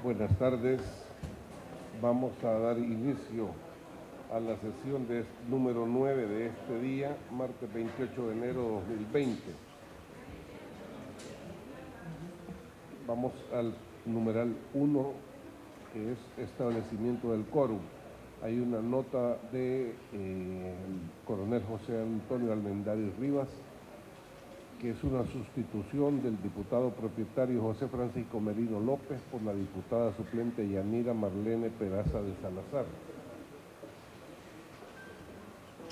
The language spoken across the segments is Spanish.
Buenas tardes. Vamos a dar inicio a la sesión número 9 de este día, martes 28 de enero de 2020. Vamos al numeral 1, que es establecimiento del quórum. Hay una nota de el coronel José Antonio Almendares Rivas, que es una sustitución del diputado propietario José Francisco Merino López por la diputada suplente Yanira Marlene Peraza de Salazar.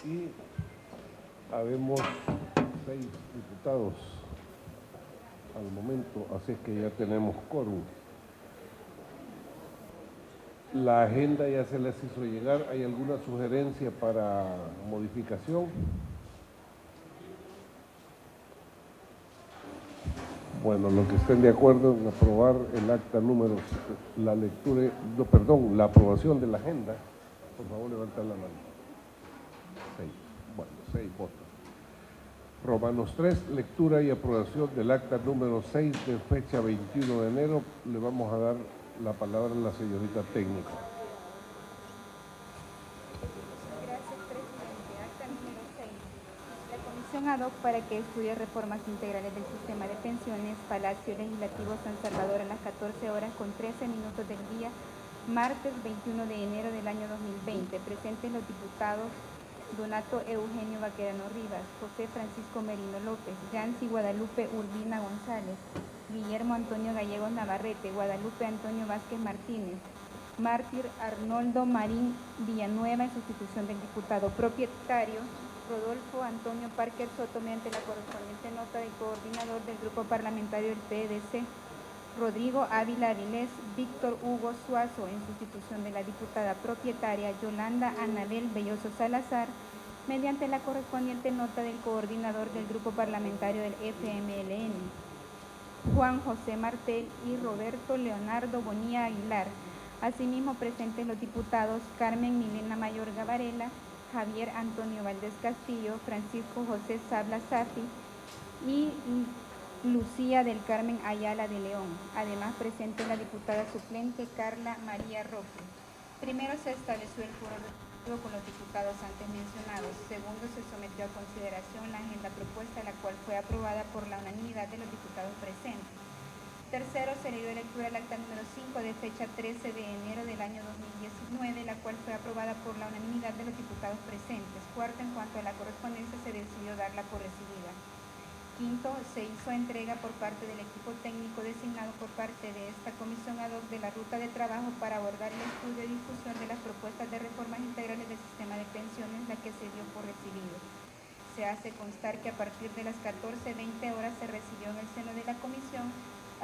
Y habemos 6 diputados al momento, así es que ya tenemos quórum. La agenda ya se les hizo llegar. ¿Hay alguna sugerencia para modificación? Bueno, los que estén de acuerdo en aprobar el acta número, la aprobación de la agenda, por favor levantar la mano. 6, bueno, 6 votos. Romanos 3, lectura y aprobación del acta número 6 de fecha 21 de enero. Le vamos a dar la palabra a la señorita técnica. Gracias, presidente. Acta número 6. La Comisión ad hoc para que estudie reformas integrales del sistema de pensiones, Palacio Legislativo San Salvador, a las 14 horas con 13 minutos del día, martes 21 de enero del año 2020. Presentes los diputados Donato Eugenio Baquedano Rivas, José Francisco Merino López, Yancy Guadalupe Urbina González, Guillermo Antonio Gallegos Navarrete, Guadalupe Antonio Vázquez Martínez, Mártir Arnoldo Marín Villanueva en sustitución del diputado propietario Rodolfo Antonio Parker Soto, mediante la correspondiente nota del coordinador del grupo parlamentario del PDC, Rodrigo Ávila Avilés, Víctor Hugo Suazo en sustitución de la diputada propietaria Yolanda Anabel Belloso Salazar, mediante la correspondiente nota del coordinador del grupo parlamentario del FMLN, Juan José Martel y Roberto Leonardo Bonilla Aguilar. Asimismo, presentes los diputados Carmen Milena Mayorga Varela, Javier Antonio Valdés Castillo, Francisco José Sabla Safi y Lucía del Carmen Ayala de León. Además, presente la diputada suplente Carla María Roque. Primero, se estableció el foro con los diputados antes mencionados. Segundo, se sometió a consideración la agenda propuesta, la cual fue aprobada por la unanimidad de los diputados presentes. Tercero, se le dio lectura al acta número 5 de fecha 13 de enero del año 2019, la cual fue aprobada por la unanimidad de los diputados presentes. Cuarto, en cuanto a la correspondencia, se decidió darla por recibida. Quinto, se hizo entrega por parte del equipo técnico designado por parte de esta comisión ad hoc de la ruta de trabajo para abordar el estudio y discusión de las propuestas de reformas integrales del sistema de pensiones, la que se dio por recibido. Se hace constar que a partir de las 14:20 horas se recibió en el seno de la comisión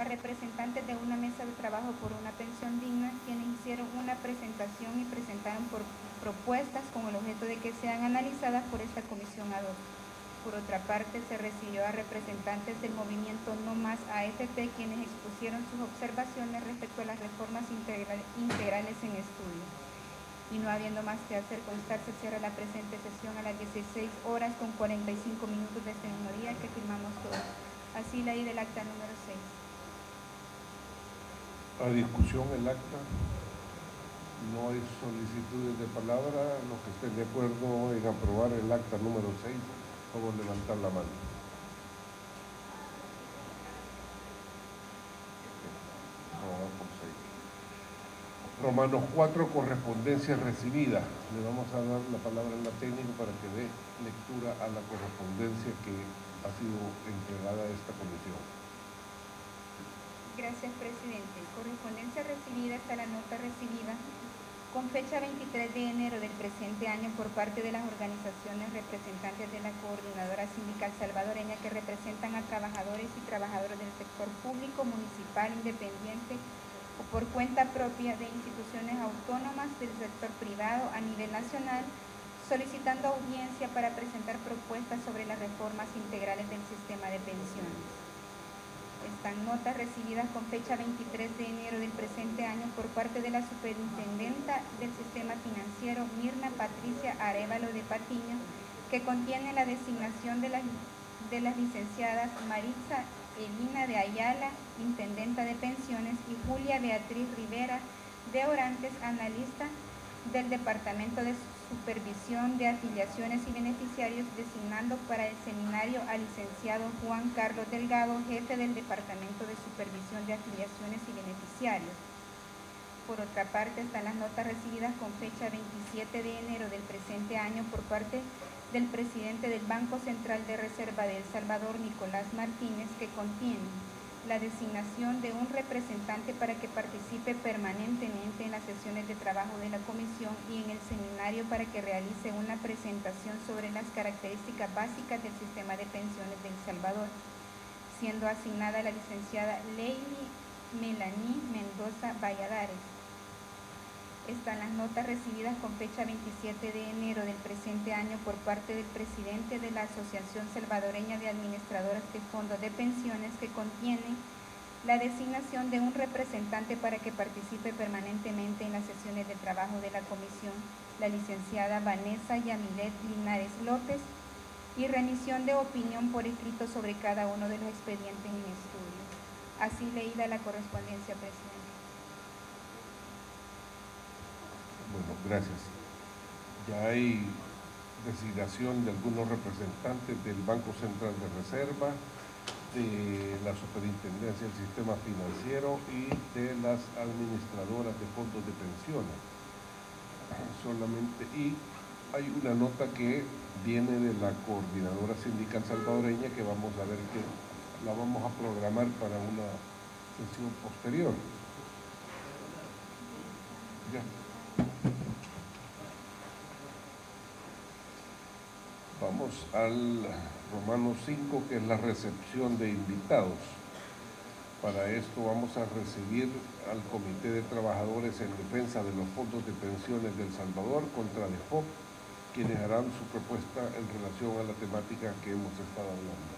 a representantes de una mesa de trabajo por una pensión digna, quienes hicieron una presentación y presentaron propuestas con el objeto de que sean analizadas por esta comisión ad hoc. Por otra parte, se recibió a representantes del movimiento No Más AFP, quienes expusieron sus observaciones respecto a las reformas integrales en estudio. Y no habiendo más que hacer constar, se cierra la presente sesión a las 16 horas con 45 minutos de este mismo día que firmamos todos. Así la del acta número 6. A discusión el acta. No hay solicitudes de palabra. Los que estén de acuerdo en aprobar el acta número 6, por favor levantar la mano. Romanos 4, correspondencia recibida. Le vamos a dar la palabra a la técnica para que dé lectura a la correspondencia que ha sido entregada a esta comisión. Gracias, presidente. Correspondencia recibida está la nota recibida con fecha 23 de enero del presente año por parte de las organizaciones representantes de la Coordinadora Sindical Salvadoreña que representan a trabajadores y trabajadoras del sector público, municipal, independiente o por cuenta propia de instituciones autónomas del sector privado a nivel nacional, solicitando audiencia para presentar propuestas sobre las reformas integrales del sistema de pensiones. Están notas recibidas con fecha 23 de enero del presente año por parte de la Superintendenta del Sistema Financiero, Mirna Patricia Arévalo de Patiño, que contiene la designación de las licenciadas Maritza Elina de Ayala intendenta de pensiones, y Julia Beatriz Rivera de Orantes, analista del Departamento de Supervisión de Afiliaciones y Beneficiarios, designando para el seminario al licenciado Juan Carlos Delgado, jefe del Departamento de Supervisión de Afiliaciones y Beneficiarios. Por otra parte, están las notas recibidas con fecha 27 de enero del presente año por parte del presidente del Banco Central de Reserva de El Salvador, Nicolás Martínez, que contienen la designación de un representante para que participe permanentemente en las sesiones de trabajo de la comisión y en el seminario para que realice una presentación sobre las características básicas del sistema de pensiones de El Salvador, siendo asignada la licenciada Leili Melanie Mendoza Valladares. Están las notas recibidas con fecha 27 de enero del presente año por parte del presidente de la Asociación Salvadoreña de Administradoras de Fondos de Pensiones, que contienen la designación de un representante para que participe permanentemente en las sesiones de trabajo de la comisión, la licenciada Vanessa Yamilet Linares López, y remisión de opinión por escrito sobre cada uno de los expedientes en estudio. Así leída la correspondencia, presidente. Bueno, gracias. Ya hay designación de algunos representantes del Banco Central de Reserva, de la Superintendencia del Sistema Financiero y de las administradoras de fondos de pensiones. Y hay una nota que viene de la Coordinadora Sindical Salvadoreña, que vamos a ver, que la vamos a programar para una sesión posterior. Ya. Vamos al Romano 5, que es la recepción de invitados. Para esto vamos a recibir al Comité de Trabajadores en Defensa de los Fondos de Pensiones de El Salvador, Contradefop, quienes harán su propuesta en relación a la temática que hemos estado hablando.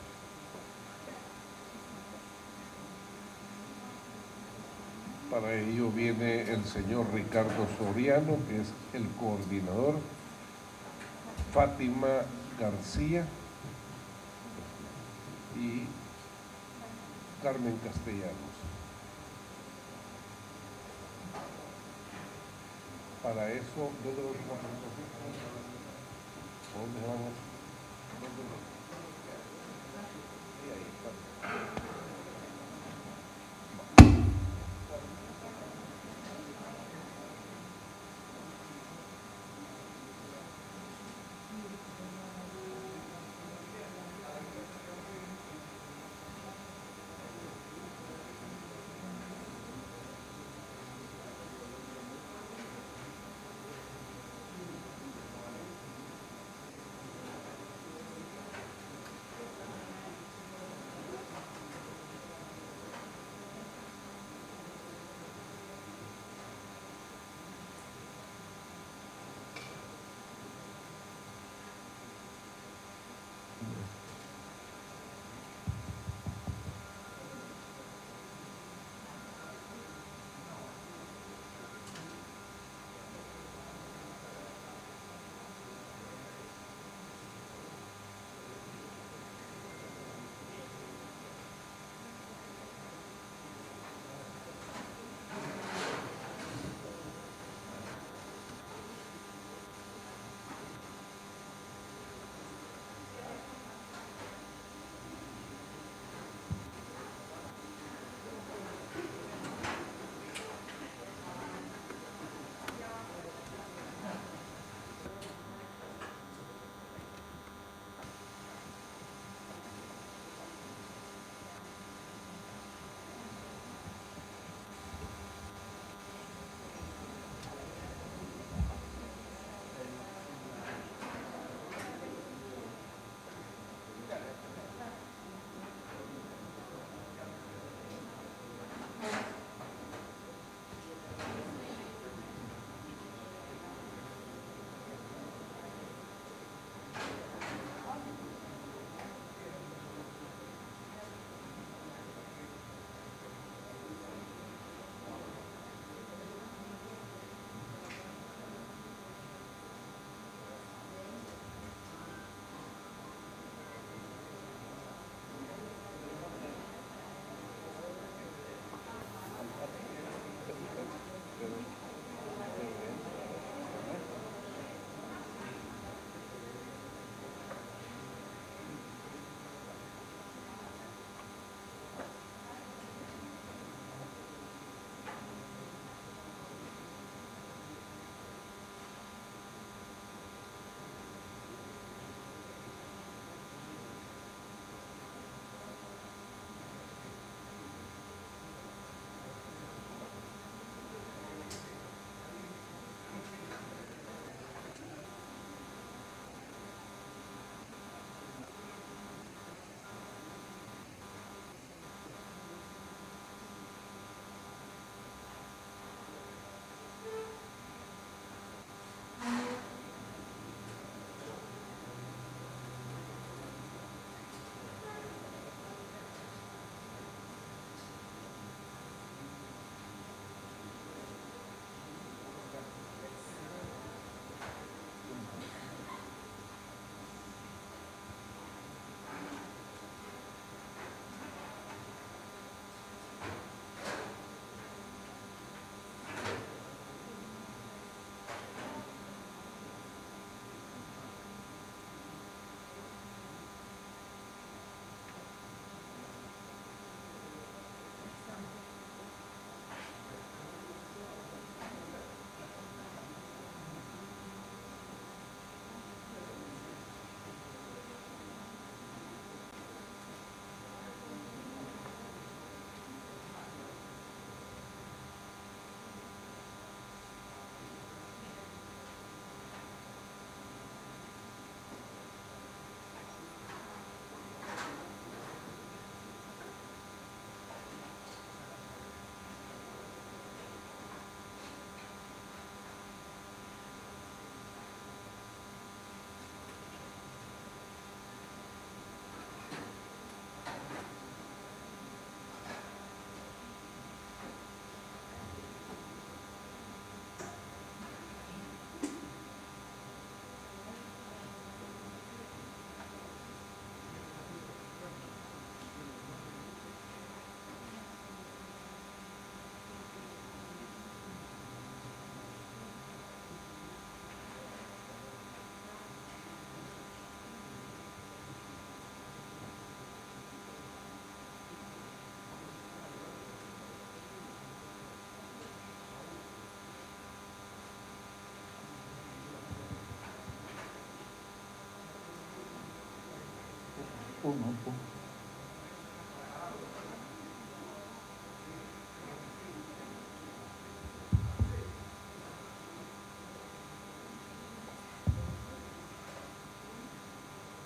Para ello viene el señor Ricardo Soriano, que es el coordinador, Fátima García y Carmen Castellanos. Para eso, ¿dónde van a? Ahí está.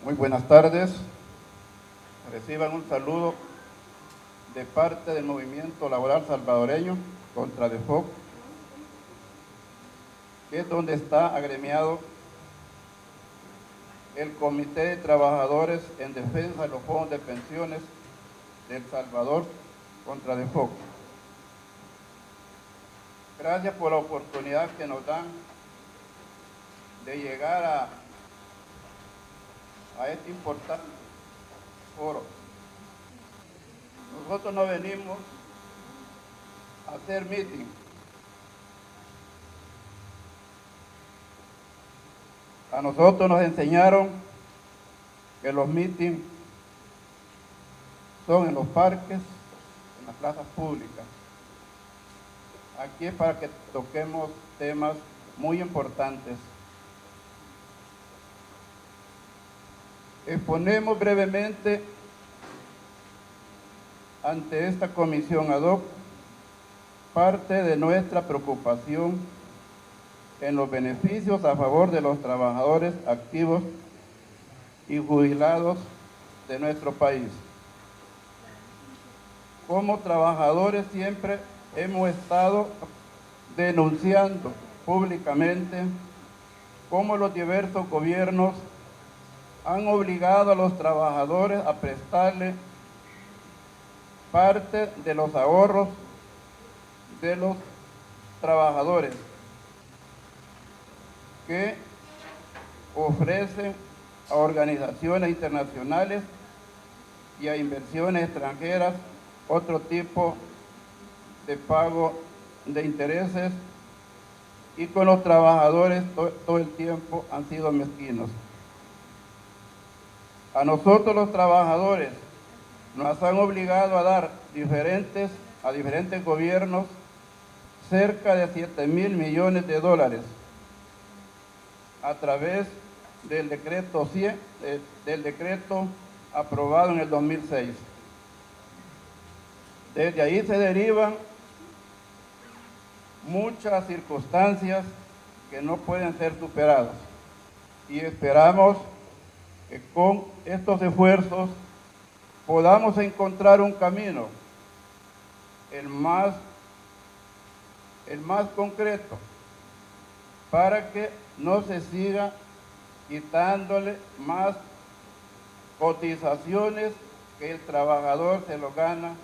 Muy buenas tardes. Reciban un saludo de parte del Movimiento Laboral Salvadoreño contra DEFOC, que es donde está agremiado el Comité de Trabajadores en Defensa de los Fondos de Pensiones de El Salvador contra DEFOC. Gracias por la oportunidad que nos dan de llegar a este importante foro. Nosotros no venimos a hacer meeting. A nosotros nos enseñaron que los meetings son en los parques, en las plazas públicas. Aquí es para que toquemos temas muy importantes. Exponemos brevemente ante esta comisión ad hoc parte de nuestra preocupación en los beneficios a favor de los trabajadores activos y jubilados de nuestro país. Como trabajadores siempre hemos estado denunciando públicamente cómo los diversos gobiernos han obligado a los trabajadores a prestarle parte de los ahorros de los trabajadores que ofrecen a organizaciones internacionales y a inversiones extranjeras otro tipo de pago de intereses, y con los trabajadores todo el tiempo han sido mezquinos. A nosotros los trabajadores nos han obligado a dar a diferentes gobiernos cerca de 7.000 millones de dólares a través del decreto 100, del decreto aprobado en el 2006. Desde ahí se derivan muchas circunstancias que no pueden ser superadas, y esperamos que con estos esfuerzos podamos encontrar un camino, el más concreto, para que no se siga quitándole más cotizaciones que el trabajador se lo gana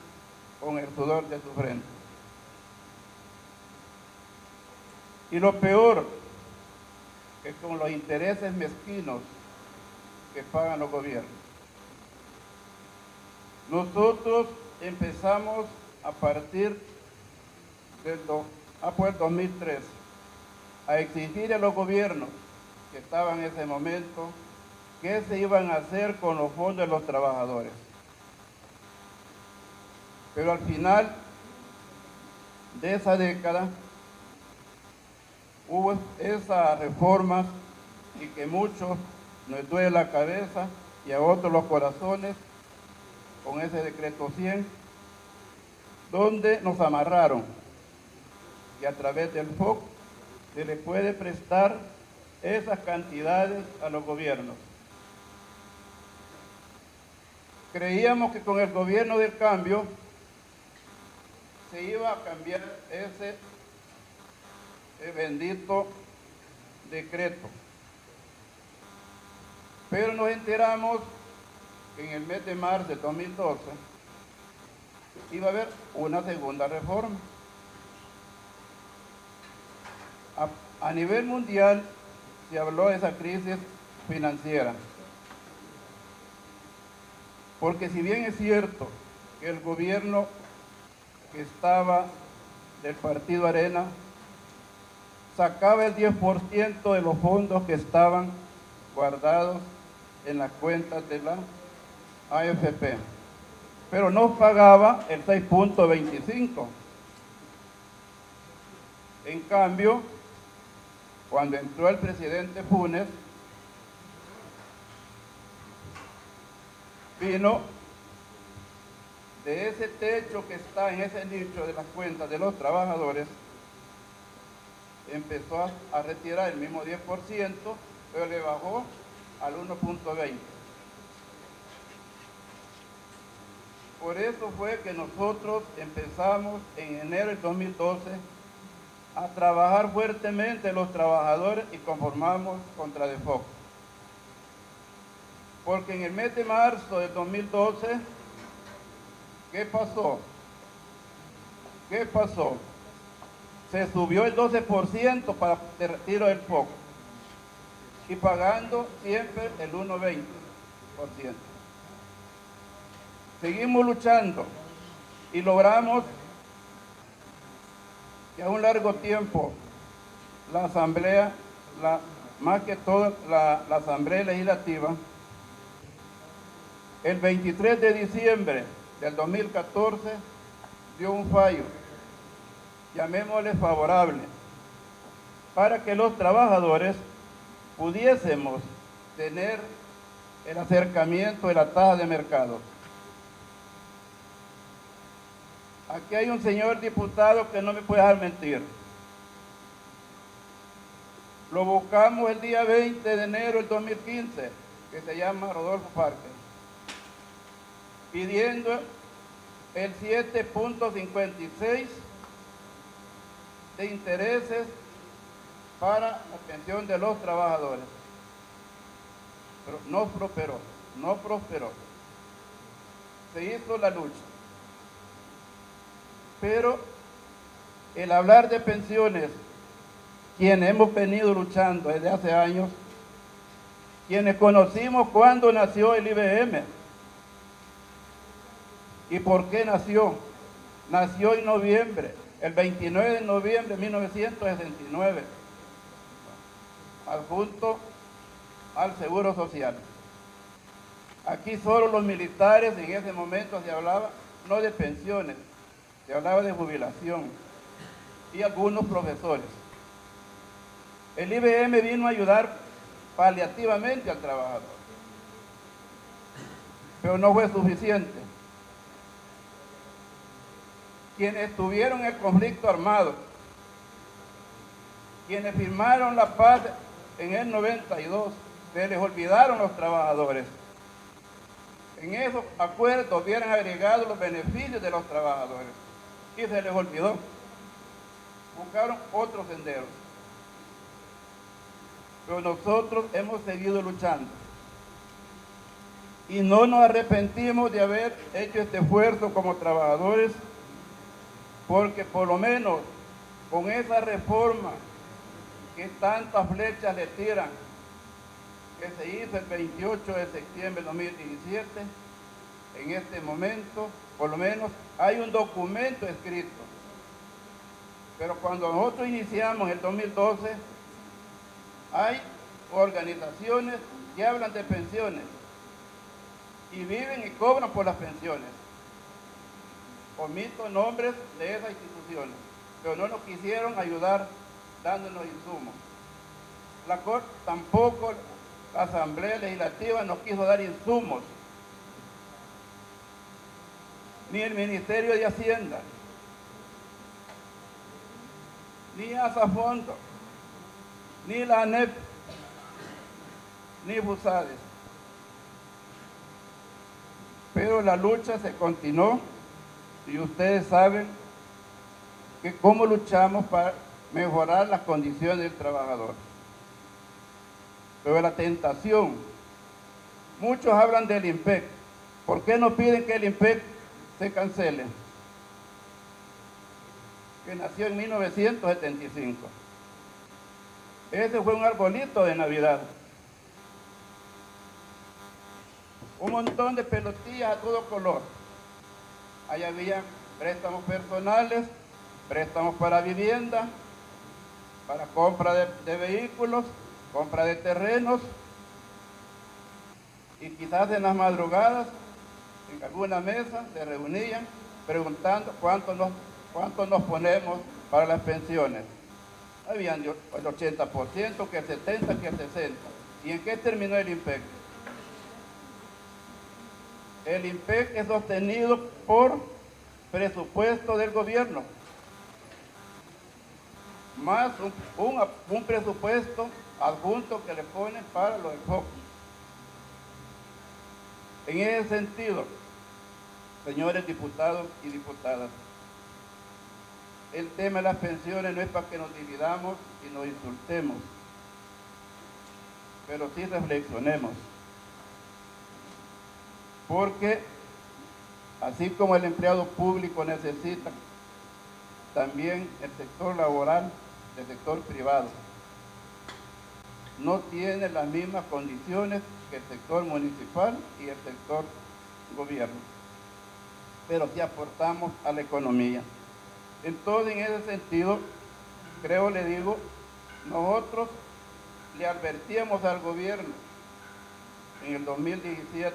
con el sudor de su frente. Y lo peor, que con los intereses mezquinos que pagan los gobiernos. Nosotros empezamos a partir del 2003 a exigir a los gobiernos que estaban en ese momento qué se iban a hacer con los fondos de los trabajadores. Pero al final de esa década hubo esas reformas, y que muchos nos duele la cabeza y a otros los corazones, con ese decreto 100, donde nos amarraron, y a través del FOC se le puede prestar esas cantidades a los gobiernos. Creíamos que con el gobierno del cambio se iba a cambiar ese bendito decreto, pero nos enteramos que en el mes de marzo de 2012 iba a haber una segunda reforma. A nivel mundial se habló de esa crisis financiera, porque si bien es cierto que el gobierno que estaba del partido Arena sacaba el 10% de los fondos que estaban guardados en las cuentas de la AFP, pero no pagaba el 6.25. En cambio, cuando entró el presidente Funes, vino de ese techo que está en ese nicho de las cuentas de los trabajadores, empezó a retirar el mismo 10%, pero le bajó al 1.20. Por eso fue que nosotros empezamos en enero del 2012 a trabajar fuertemente los trabajadores y conformamos Contradefoc. Porque en el mes de marzo del 2012, ¿qué pasó? ¿Qué pasó? Se subió el 12% para el retiro del FOC y pagando siempre el 1.20%. Seguimos luchando y logramos que a un largo tiempo la Asamblea, más que todo la Asamblea Legislativa, el 23 de diciembre del 2014 dio un fallo, llamémosle favorable, para que los trabajadores pudiésemos tener el acercamiento de la tasa de mercado. Aquí hay un señor diputado que no me puede dejar mentir. Lo buscamos el día 20 de enero del 2015, que se llama Rodolfo Parker, pidiendo el 7.56 de intereses para la pensión de los trabajadores. Pero no prosperó. Se hizo la lucha. Pero el hablar de pensiones, quienes hemos venido luchando desde hace años, quienes conocimos cuando nació el IBM y por qué nació. Nació en noviembre, el 29 de noviembre de 1969, adjunto al Seguro Social. Aquí solo los militares, en ese momento se hablaba no de pensiones, se hablaba de jubilación, y algunos profesores. El IBM vino a ayudar paliativamente al trabajador, pero no fue suficiente. Quienes tuvieron el conflicto armado, quienes firmaron la paz en el 92, se les olvidaron los trabajadores. En esos acuerdos hubieran agregado los beneficios de los trabajadores y se les olvidó. Buscaron otros senderos. Pero nosotros hemos seguido luchando y no nos arrepentimos de haber hecho este esfuerzo como trabajadores, porque por lo menos con esa reforma que tantas flechas le tiran, que se hizo el 28 de septiembre de 2017, en este momento, por lo menos, hay un documento escrito. Pero cuando nosotros iniciamos en el 2012, hay organizaciones que hablan de pensiones y viven y cobran por las pensiones. Omito nombres de esas instituciones, pero no nos quisieron ayudar dándonos insumos. La Corte tampoco, la Asamblea Legislativa nos quiso dar insumos, ni el Ministerio de Hacienda, ni Asafondo, ni la ANEP, ni Busades. Pero la lucha se continuó y ustedes saben que cómo luchamos para mejorar las condiciones del trabajador. Pero la tentación, muchos hablan del INPEC. ¿Por qué no piden que el INPEC se cancele? Que nació en 1975. Ese fue un arbolito de Navidad. Un montón de pelotillas a todo color. Ahí había préstamos personales, préstamos para vivienda, para compra de vehículos, compra de terrenos, y quizás en las madrugadas, en alguna mesa, se reunían preguntando cuánto nos ponemos para las pensiones. Habían el 80%, que el 70%, que el 60%. ¿Y en qué terminó el INPEC? El IMPEC es sostenido por presupuesto del gobierno, más un presupuesto adjunto que le ponen para los enfoques. En ese sentido, señores diputados y diputadas, el tema de las pensiones no es para que nos dividamos y nos insultemos, pero sí reflexionemos, porque así como el empleado público necesita, también el sector laboral, el sector privado, no tiene las mismas condiciones que el sector municipal y el sector gobierno, pero sí aportamos a la economía. Entonces, en ese sentido, le digo, nosotros le advertíamos al gobierno en el 2017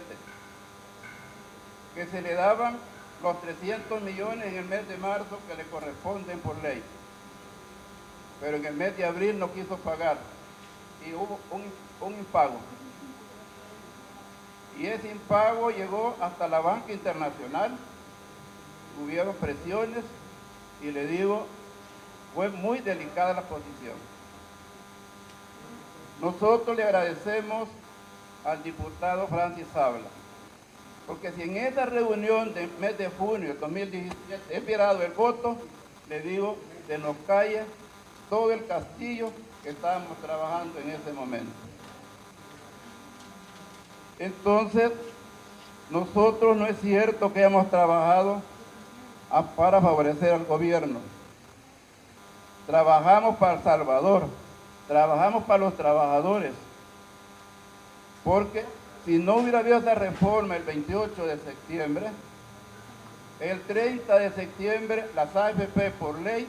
que se le daban los 300 millones en el mes de marzo que le corresponden por ley, pero en el mes de abril no quiso pagar y hubo un impago. Y ese impago llegó hasta la banca internacional, hubieron presiones y le digo, fue muy delicada la posición. Nosotros le agradecemos al diputado Francis Sabla, porque si en esa reunión del mes de junio de 2017 es virado el voto, le digo, se nos cae todo el castillo que estábamos trabajando en ese momento. Entonces, nosotros no es cierto que hayamos trabajado para favorecer al gobierno. Trabajamos para El Salvador, trabajamos para los trabajadores, porque si no hubiera habido esa reforma el 28 de septiembre, el 30 de septiembre las AFP por ley,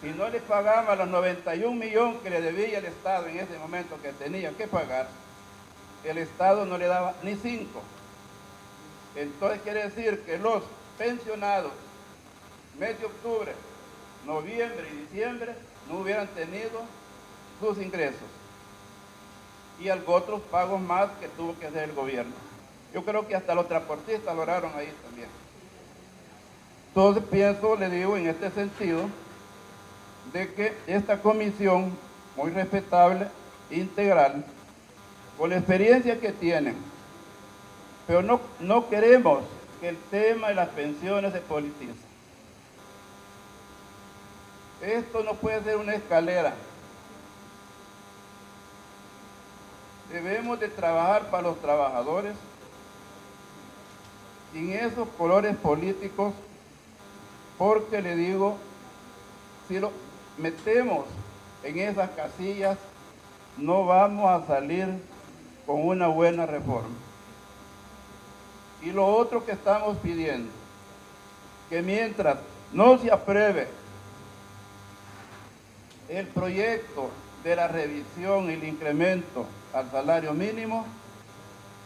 si no le pagaban los 91 millones que le debía el Estado en ese momento que tenía que pagar, el Estado no le daba ni 5. Entonces quiere decir que los pensionados, mes de octubre, noviembre y diciembre, no hubieran tenido sus ingresos. Y algo otros pagos más que tuvo que hacer el gobierno. Yo creo que hasta los transportistas lograron ahí también. Entonces pienso, le digo en este sentido, de que esta comisión, muy respetable, integral, con la experiencia que tienen, pero no queremos que el tema de las pensiones se politice. Esto no puede ser una escalera. Debemos de trabajar para los trabajadores sin esos colores políticos, porque le digo, si lo metemos en esas casillas, no vamos a salir con una buena reforma. Y lo otro que estamos pidiendo, que mientras no se apruebe el proyecto de la revisión y el incremento al salario mínimo,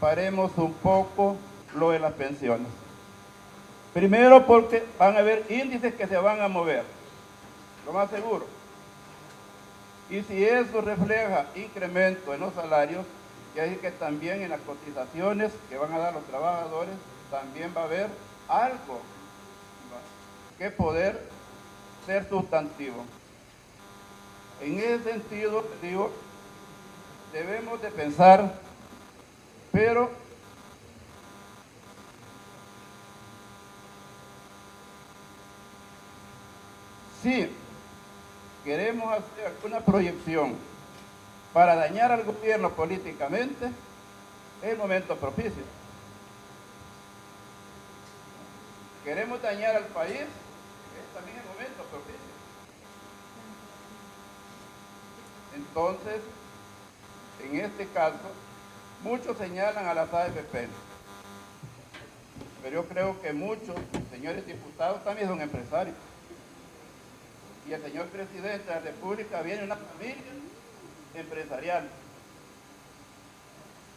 paremos un poco lo de las pensiones. Primero porque van a haber índices que se van a mover, lo más seguro. Y si eso refleja incremento en los salarios, quiere decir que también en las cotizaciones que van a dar los trabajadores, también va a haber algo que poder ser sustantivo. En ese sentido, digo, debemos de pensar, pero si queremos hacer alguna proyección para dañar al gobierno políticamente, es el momento propicio. Queremos dañar al país, es también el momento propicio. Entonces, en este caso, muchos señalan a las AFP, pero yo creo que muchos señores diputados también son empresarios. Y el señor presidente de la República viene de una familia empresarial.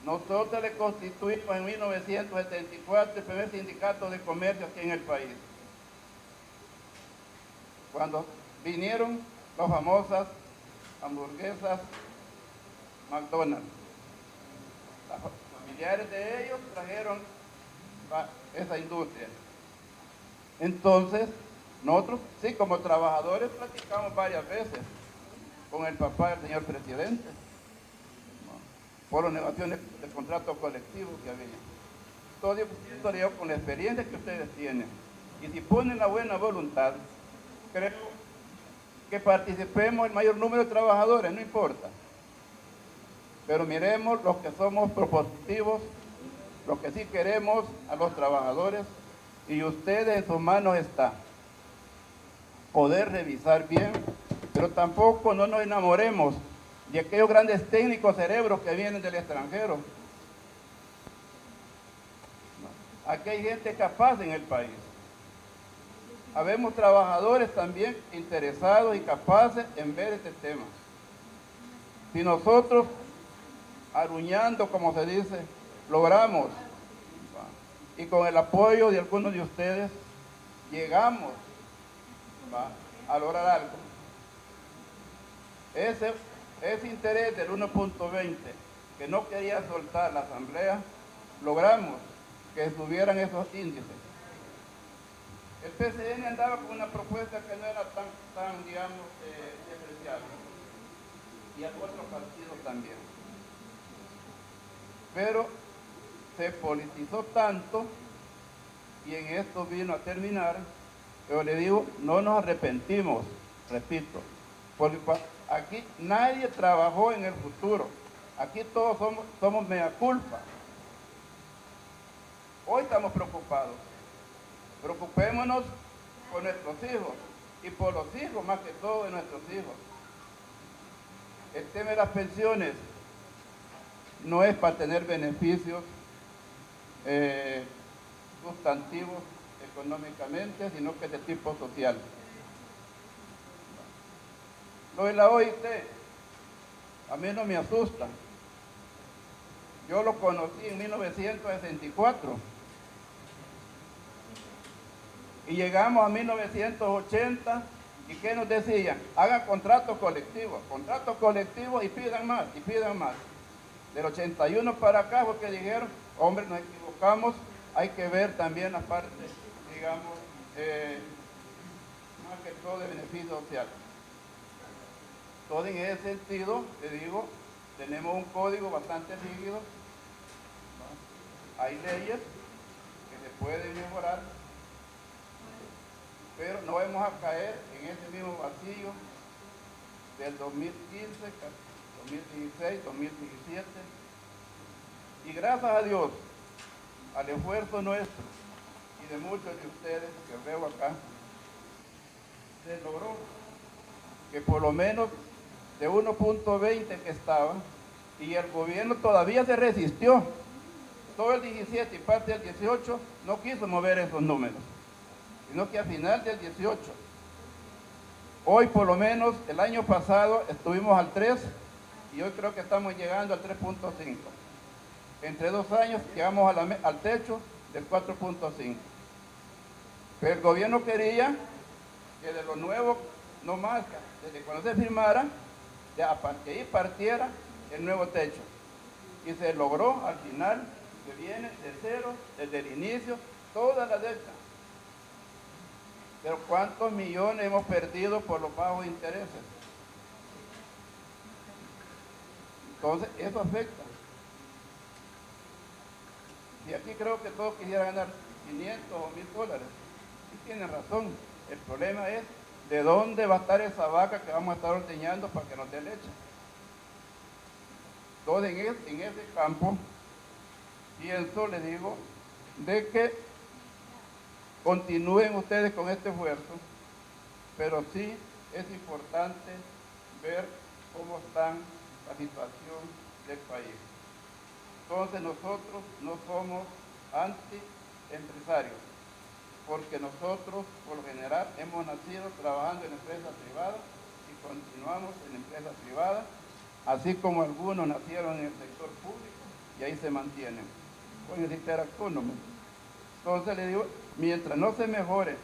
Nosotros le constituimos en 1974 el primer sindicato de comercio aquí en el país, cuando vinieron las famosas hamburguesas McDonald's. Los familiares de ellos trajeron esa industria. Entonces, nosotros, sí, como trabajadores, platicamos varias veces con el papá del señor presidente, ¿no?, por las negociaciones del contrato colectivo que había. Todo esto con la experiencia que ustedes tienen. Y si ponen la buena voluntad, creo que participemos el mayor número de trabajadores, no importa. Pero miremos los que somos propositivos, los que sí queremos a los trabajadores, y ustedes en sus manos está poder revisar bien, pero tampoco no nos enamoremos de aquellos grandes técnicos cerebros que vienen del extranjero. Aquí hay gente capaz en el país. Habemos trabajadores también interesados y capaces en ver este tema. Si nosotros, aruñando, como se dice, logramos, y con el apoyo de algunos de ustedes, llegamos a lograr algo. Ese interés del 1.20 que no quería soltar la Asamblea, logramos que subieran esos índices. El PCN andaba con una propuesta que no era tan digamos, despreciable, y a otros partidos también. Pero se politizó tanto, y en esto vino a terminar, pero le digo, no nos arrepentimos, repito, porque aquí nadie trabajó en el futuro, aquí todos somos mea culpa. Hoy estamos preocupados, preocupémonos por nuestros hijos, y por los hijos más que todo de nuestros hijos. El tema de las pensiones no es para tener beneficios sustantivos económicamente, sino que es de tipo social. Lo de la OIT, a mí no me asusta. Yo lo conocí en 1964 y llegamos a 1980, y ¿qué nos decían? Hagan contratos colectivos y pidan más, y pidan más. Del 81 para acá fue que dijeron, hombre, nos equivocamos, hay que ver también la parte, digamos, más que todo de beneficio social. Todo en ese sentido, te digo, tenemos un código bastante rígido, ¿no? Hay leyes que se pueden mejorar, pero no vamos a caer en ese mismo vacío del 2015, 2016, 2017, y gracias a Dios, al esfuerzo nuestro y de muchos de ustedes que veo acá, se logró que por lo menos de 1.20 que estaba, y el gobierno todavía se resistió, todo el 17 y parte del 18 no quiso mover esos números, sino que al final del 18, hoy por lo menos, el año pasado estuvimos al 3, y hoy creo que estamos llegando al 3.5. Entre 2 años llegamos al techo del 4.5. Pero el gobierno quería que de lo nuevo, no más, desde cuando se firmara, que ahí partiera el nuevo techo. Y se logró al final, que viene de cero, desde el inicio, toda la década. Pero ¿cuántos millones hemos perdido por los bajos intereses? Entonces, eso afecta. Y aquí creo que todos quisieran ganar 500 o 1000 dólares. Y tienen razón. El problema es de dónde va a estar esa vaca que vamos a estar ordeñando para que nos dé leche. Entonces, en ese campo, pienso, le digo, de que continúen ustedes con este esfuerzo, pero sí es importante ver cómo está la situación del país. Entonces nosotros no somos anti-empresarios, porque nosotros por lo general hemos nacido trabajando en empresas privadas y continuamos en empresas privadas, así como algunos nacieron en el sector público y ahí se mantienen, o en el sector autónomo. Entonces le digo, mientras no se mejore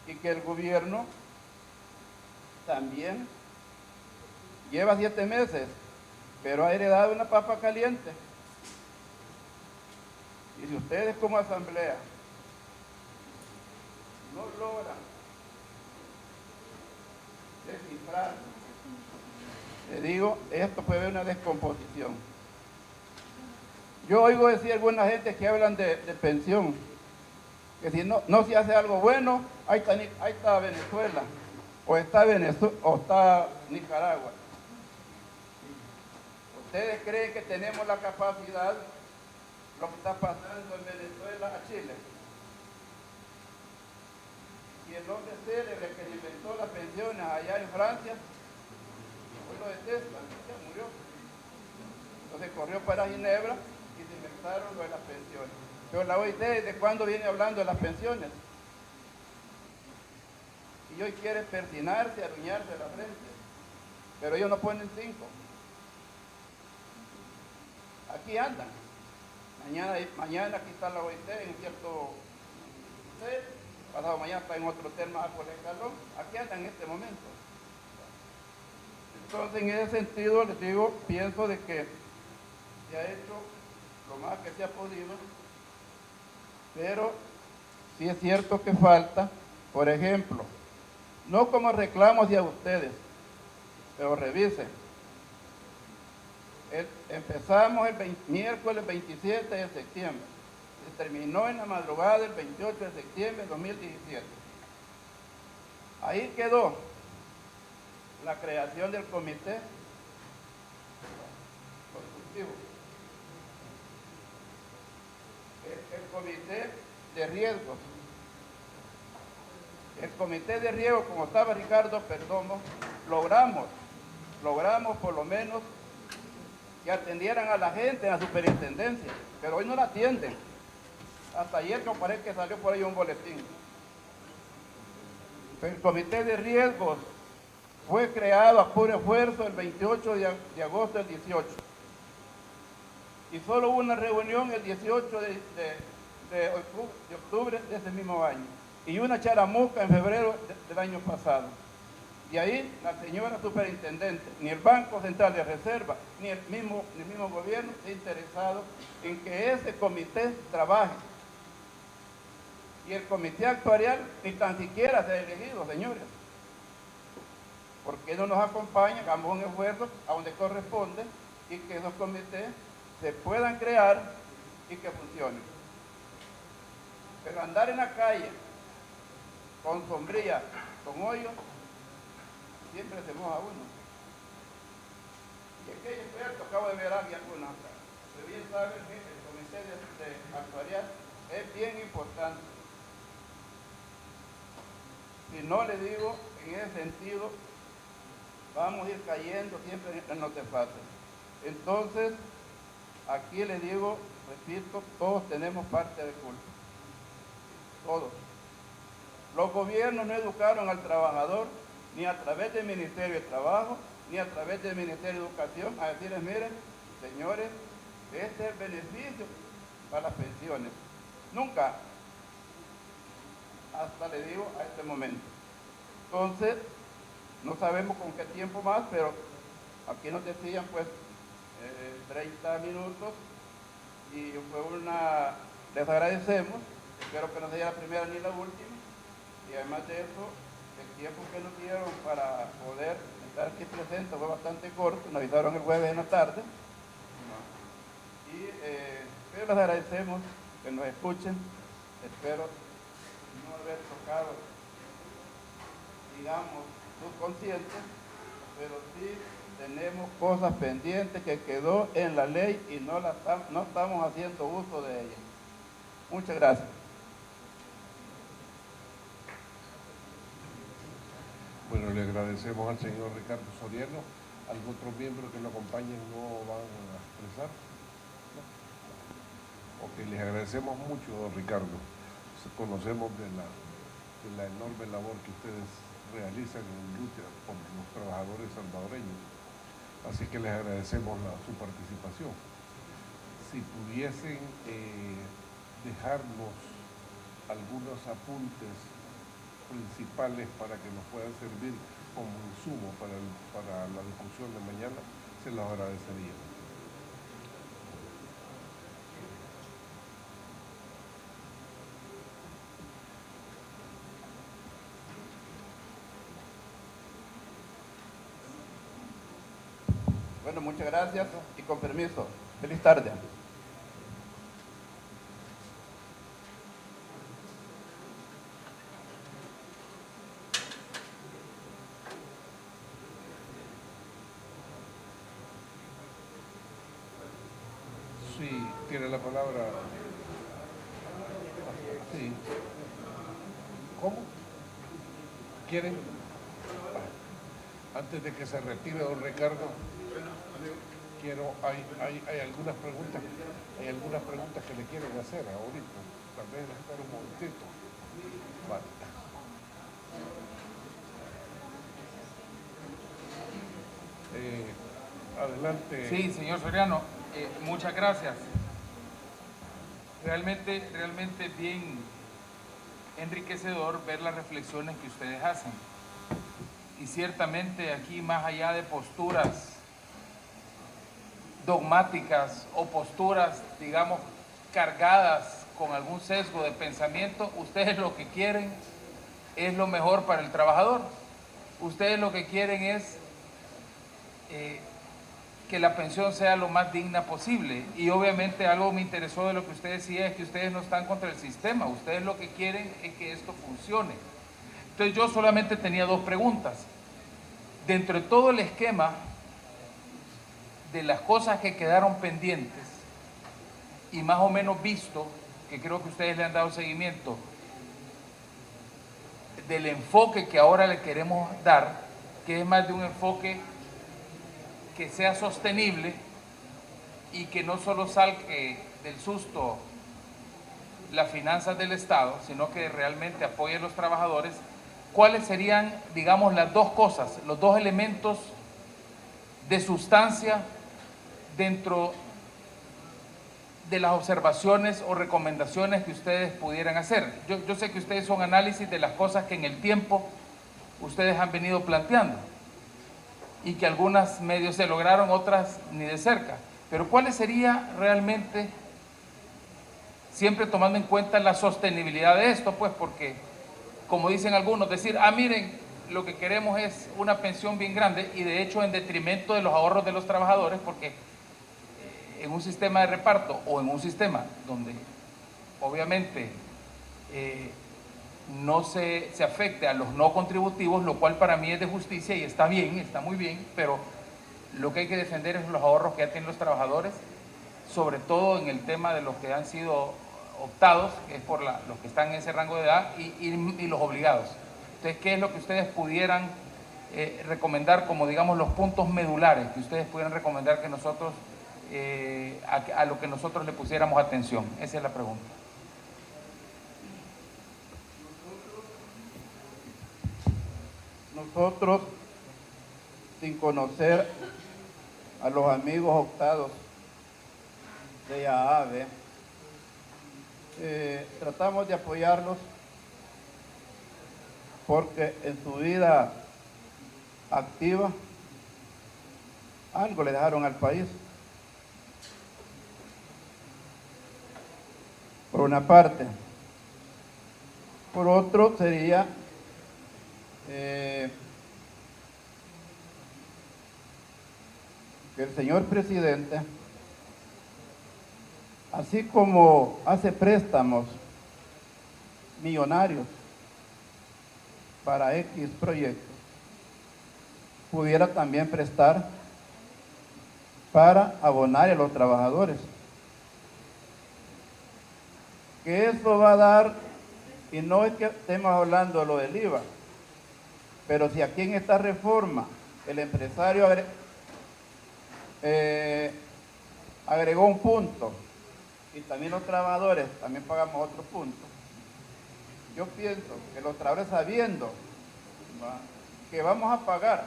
y que el gobierno también lleva 7 meses, pero ha heredado una papa caliente. Y si ustedes como asamblea no logran descifrar, le digo, esto puede haber una descomposición. Yo oigo decir a alguna gente que hablan de pensión, que si no se hace algo bueno, ahí está Venezuela, o está Nicaragua. ¿Ustedes creen que tenemos la capacidad, lo que está pasando en Venezuela a Chile? Y el hombre célebre que inventó las pensiones allá en Francia, hoy lo detestan, ya murió. Entonces corrió para Ginebra y se inventaron lo de las pensiones. Pero la OIT, ¿desde cuándo viene hablando de las pensiones? Y hoy quiere persinarse, aruñarse la frente. Pero ellos no ponen 5. Aquí andan. Mañana aquí está la OIT en cierto hotel, pasado mañana está en otro hotel más por el escalón. Aquí andan en este momento. Entonces, en ese sentido, les digo, pienso de que se ha hecho lo más que se ha podido, pero sí es cierto que falta, por ejemplo, no como reclamo hacia ustedes, pero revisen. Empezamos el miércoles 27 de septiembre, se terminó en la madrugada del 28 de septiembre de 2017. Ahí quedó la creación del comité consultivo, el comité de riesgos. El comité de riesgos, como estaba Ricardo Perdomo, logramos por lo menos que atendieran a la gente en la superintendencia, pero hoy no la atienden. Hasta ayer me parece que salió por ahí un boletín. El comité de riesgos fue creado a puro esfuerzo el 28 de agosto del 18. Y solo hubo una reunión el 18 de octubre de ese mismo año. Y una charamusca en febrero del año pasado. Y ahí la señora superintendente, ni el Banco Central de Reserva, ni el mismo gobierno está interesado en que ese comité trabaje. Y el comité actuarial ni tan siquiera se ha elegido, señores. ¿Por qué no nos acompaña? Hagamos un esfuerzo a donde corresponde y que esos comités se puedan crear y que funcionen. Pero andar en la calle con sombrilla, con hoyos, siempre se moja uno. Y es que experto, acabo de ver a alguien alguna acá. Pero bien saben que el comité de actuarial es bien importante. Si no le digo, en ese sentido, vamos a ir cayendo siempre en los desfases. Entonces, aquí le digo, repito, todos tenemos parte de culpa. Todos. Los gobiernos no educaron al trabajador ni a través del Ministerio de Trabajo, ni a través del Ministerio de Educación, a decirles, miren, señores, este es el beneficio para las pensiones. Nunca, hasta le digo, a este momento. Entonces, no sabemos con qué tiempo más, pero aquí nos decían, pues, 30 minutos, y fue les agradecemos, espero que no sea la primera ni la última, y además de eso, el tiempo que nos dieron para poder estar aquí presentes fue bastante corto, nos avisaron el jueves en la tarde, pero les agradecemos que nos escuchen, espero no haber tocado, digamos, subconscientes, pero sí tenemos cosas pendientes que quedó en la ley y no estamos haciendo uso de ella. Muchas gracias. Bueno, le agradecemos al señor Ricardo Soriano. ¿Algún otro miembro que lo acompañe no van a expresar? ¿No? Ok, les agradecemos mucho, don Ricardo. Conocemos de la enorme labor que ustedes realizan en lucha por los trabajadores salvadoreños. Así que les agradecemos su participación. Si pudiesen dejarnos algunos apuntes principales para que nos puedan servir como insumo para la discusión de mañana, se los agradecería. Bueno, muchas gracias y con permiso. Feliz tarde. Sí, tiene la palabra. Sí. ¿Cómo? ¿Quieren? Antes de que se retire don Ricardo, hay algunas preguntas que le quieren hacer ahorita. Tal vez espera un momentito. Vale. Adelante. Sí, señor Soriano, muchas gracias. Realmente bien enriquecedor ver las reflexiones que ustedes hacen. Y ciertamente aquí, más allá de posturas dogmáticas o posturas, digamos, cargadas con algún sesgo de pensamiento, ustedes lo que quieren es lo mejor para el trabajador. Ustedes lo que quieren es que la pensión sea lo más digna posible. Y obviamente algo me interesó de lo que usted decía es que ustedes no están contra el sistema, ustedes lo que quieren es que esto funcione. Entonces yo solamente tenía dos preguntas. Dentro de todo el esquema de las cosas que quedaron pendientes y más o menos visto, que creo que ustedes le han dado seguimiento, del enfoque que ahora le queremos dar, que es más de un enfoque que sea sostenible y que no solo salga del susto las finanzas del Estado, sino que realmente apoye a los trabajadores. ¿Cuáles serían, digamos, las dos cosas, los dos elementos de sustancia dentro de las observaciones o recomendaciones que ustedes pudieran hacer? Yo sé que ustedes son análisis de las cosas que en el tiempo ustedes han venido planteando y que algunas medios se lograron, otras ni de cerca. Pero ¿cuáles sería realmente, siempre tomando en cuenta la sostenibilidad de esto? Pues porque, como dicen algunos, decir, miren, lo que queremos es una pensión bien grande y de hecho en detrimento de los ahorros de los trabajadores, porque en un sistema de reparto o en un sistema donde obviamente no se afecte a los no contributivos, lo cual para mí es de justicia y está bien, está muy bien, pero lo que hay que defender es los ahorros que ya tienen los trabajadores, sobre todo en el tema de los que han sido optados, que es por los que están en ese rango de edad, y los obligados. Entonces, ¿qué es lo que ustedes pudieran recomendar como, digamos, los puntos medulares que ustedes pudieran recomendar que nosotros, a lo que nosotros le pusiéramos atención? Esa es la pregunta. Nosotros, sin conocer a los amigos optados de AAVE, tratamos de apoyarlos porque en su vida activa algo le dejaron al país. Por una parte. Por otro sería que el señor presidente, así como hace préstamos millonarios para X proyectos, pudiera también prestar para abonar a los trabajadores. Que eso va a dar, y no es que estemos hablando de lo del IVA, pero si aquí en esta reforma el empresario agregó un punto y también los trabajadores también pagamos otro punto, yo pienso que los trabajadores, sabiendo que vamos a pagar,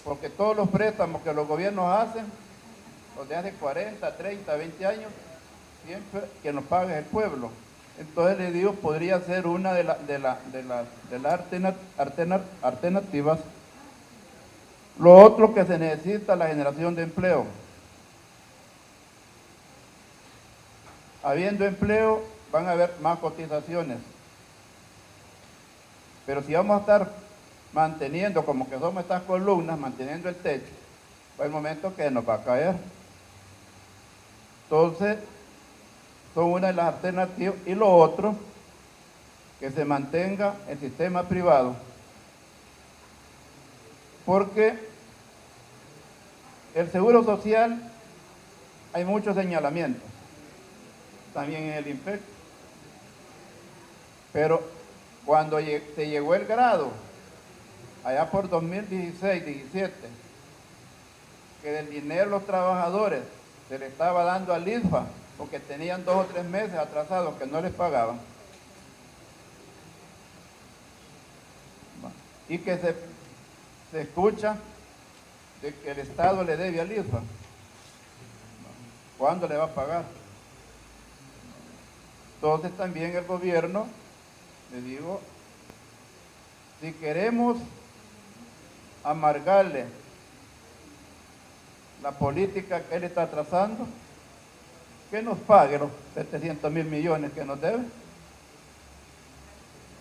porque todos los préstamos que los gobiernos hacen, los de hace 40, 30, 20 años, siempre que nos pague el pueblo. Entonces le digo, podría ser una de las alternativas. Lo otro que se necesita es la generación de empleo. Habiendo empleo, van a haber más cotizaciones. Pero si vamos a estar manteniendo, como que somos estas columnas, manteniendo el techo, va el momento que nos va a caer. Entonces, son una de las alternativas. Y lo otro, que se mantenga el sistema privado. Porque el Seguro Social, hay muchos señalamientos, también en el INPEC. Pero cuando se llegó el grado, allá por 2016-17, que del dinero de los trabajadores se le estaba dando al ISFA, porque tenían 2 o 3 meses atrasados que no les pagaban, y que se escucha de que el Estado le debe al ISFA. ¿Cuándo le va a pagar? Entonces también el gobierno, le digo, si queremos amargarle la política que él está trazando, que nos pague los 700.000 millones que nos debe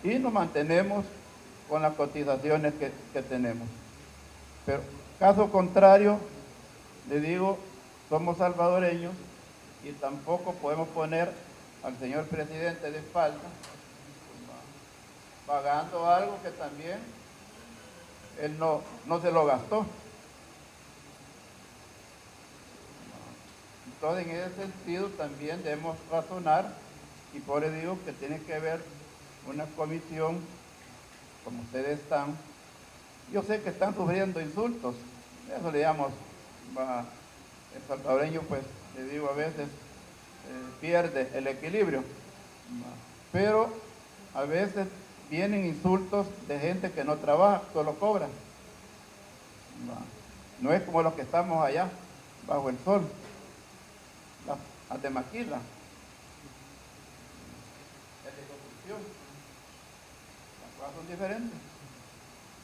y nos mantenemos con las cotizaciones que tenemos. Pero caso contrario, le digo, somos salvadoreños y tampoco podemos poner al señor presidente de espalda pagando algo que también él no se lo gastó. Entonces, en ese sentido también debemos razonar, y por eso digo que tiene que haber una comisión, como ustedes están. Yo sé que están sufriendo insultos, eso le llamamos, el salvadoreño, pues, le digo, a veces pierde el equilibrio, pero a veces vienen insultos de gente que no trabaja, solo cobra. No es como los que estamos allá, bajo el sol, las de maquila, el de construcción, las cosas son diferentes.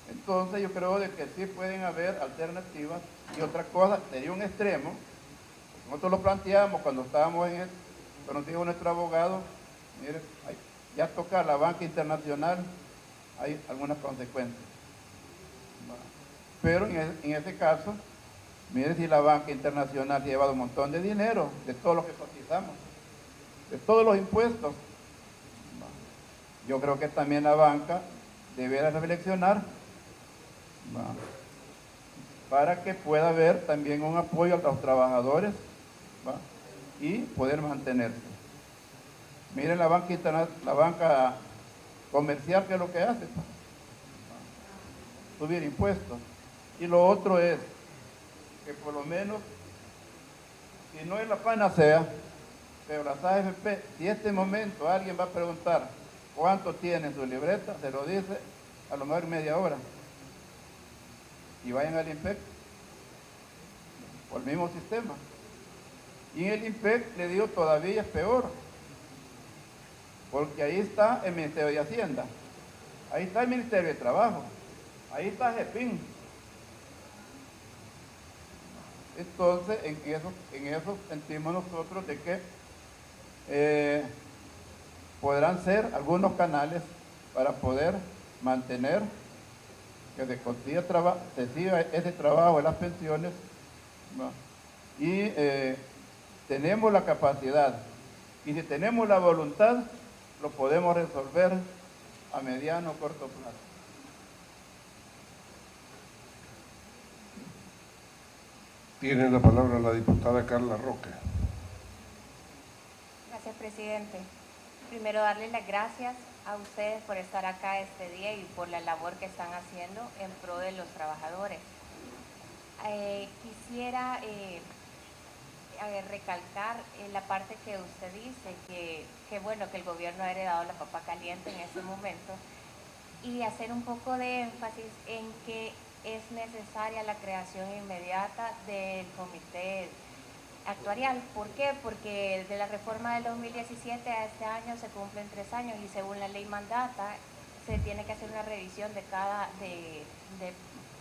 Entonces yo creo de que sí pueden haber alternativas. Y otra cosa, sería un extremo, nosotros lo planteamos cuando estábamos cuando nos dijo nuestro abogado, mire, ya toca la banca internacional, hay algunas consecuencias. Pero en ese caso, mire, si la banca internacional ha llevado un montón de dinero de todo lo que cotizamos, de todos los impuestos, yo creo que también la banca deberá reflexionar para que pueda haber también un apoyo a los trabajadores y poder mantenerse. Miren la banca comercial, que es lo que hace, subir impuestos. Y lo otro es que por lo menos, si no es la panacea, pero las AFP, si en este momento alguien va a preguntar cuánto tiene en su libreta, se lo dice a lo mejor media hora. Y vayan al INPEC, por el mismo sistema. Y en el INPEC, le digo, todavía es peor, porque ahí está el Ministerio de Hacienda, ahí está el Ministerio de Trabajo, ahí está GEPIN. Entonces, en eso sentimos nosotros de que podrán ser algunos canales para poder mantener que se siga ese trabajo de las pensiones, y tenemos la capacidad, y si tenemos la voluntad, lo podemos resolver a mediano o corto plazo. Tiene la palabra la diputada Carla Roque. Gracias, presidente. Primero, darles las gracias a ustedes por estar acá este día y por la labor que están haciendo en pro de los trabajadores. Quisiera recalcar la parte que usted dice, que bueno, que el gobierno ha heredado la papa caliente en ese momento, y hacer un poco de énfasis en que es necesaria la creación inmediata del comité actuarial. ¿Por qué? Porque de la reforma del 2017 a este año se cumplen 3 años y según la ley mandata se tiene que hacer una revisión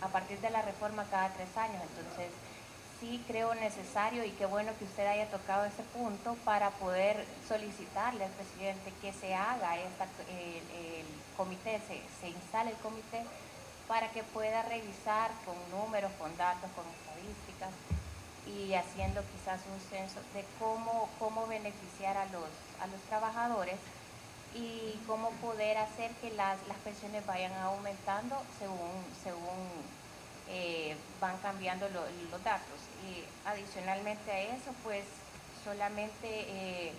a partir de la reforma cada 3 años. Entonces sí creo necesario, y qué bueno que usted haya tocado ese punto para poder solicitarle al presidente que se haga el comité, se instale el comité para que pueda revisar con números, con datos, con estadísticas y haciendo quizás un censo de cómo beneficiar a los trabajadores y cómo poder hacer que las pensiones vayan aumentando según van cambiando los datos. Y adicionalmente a eso, pues solamente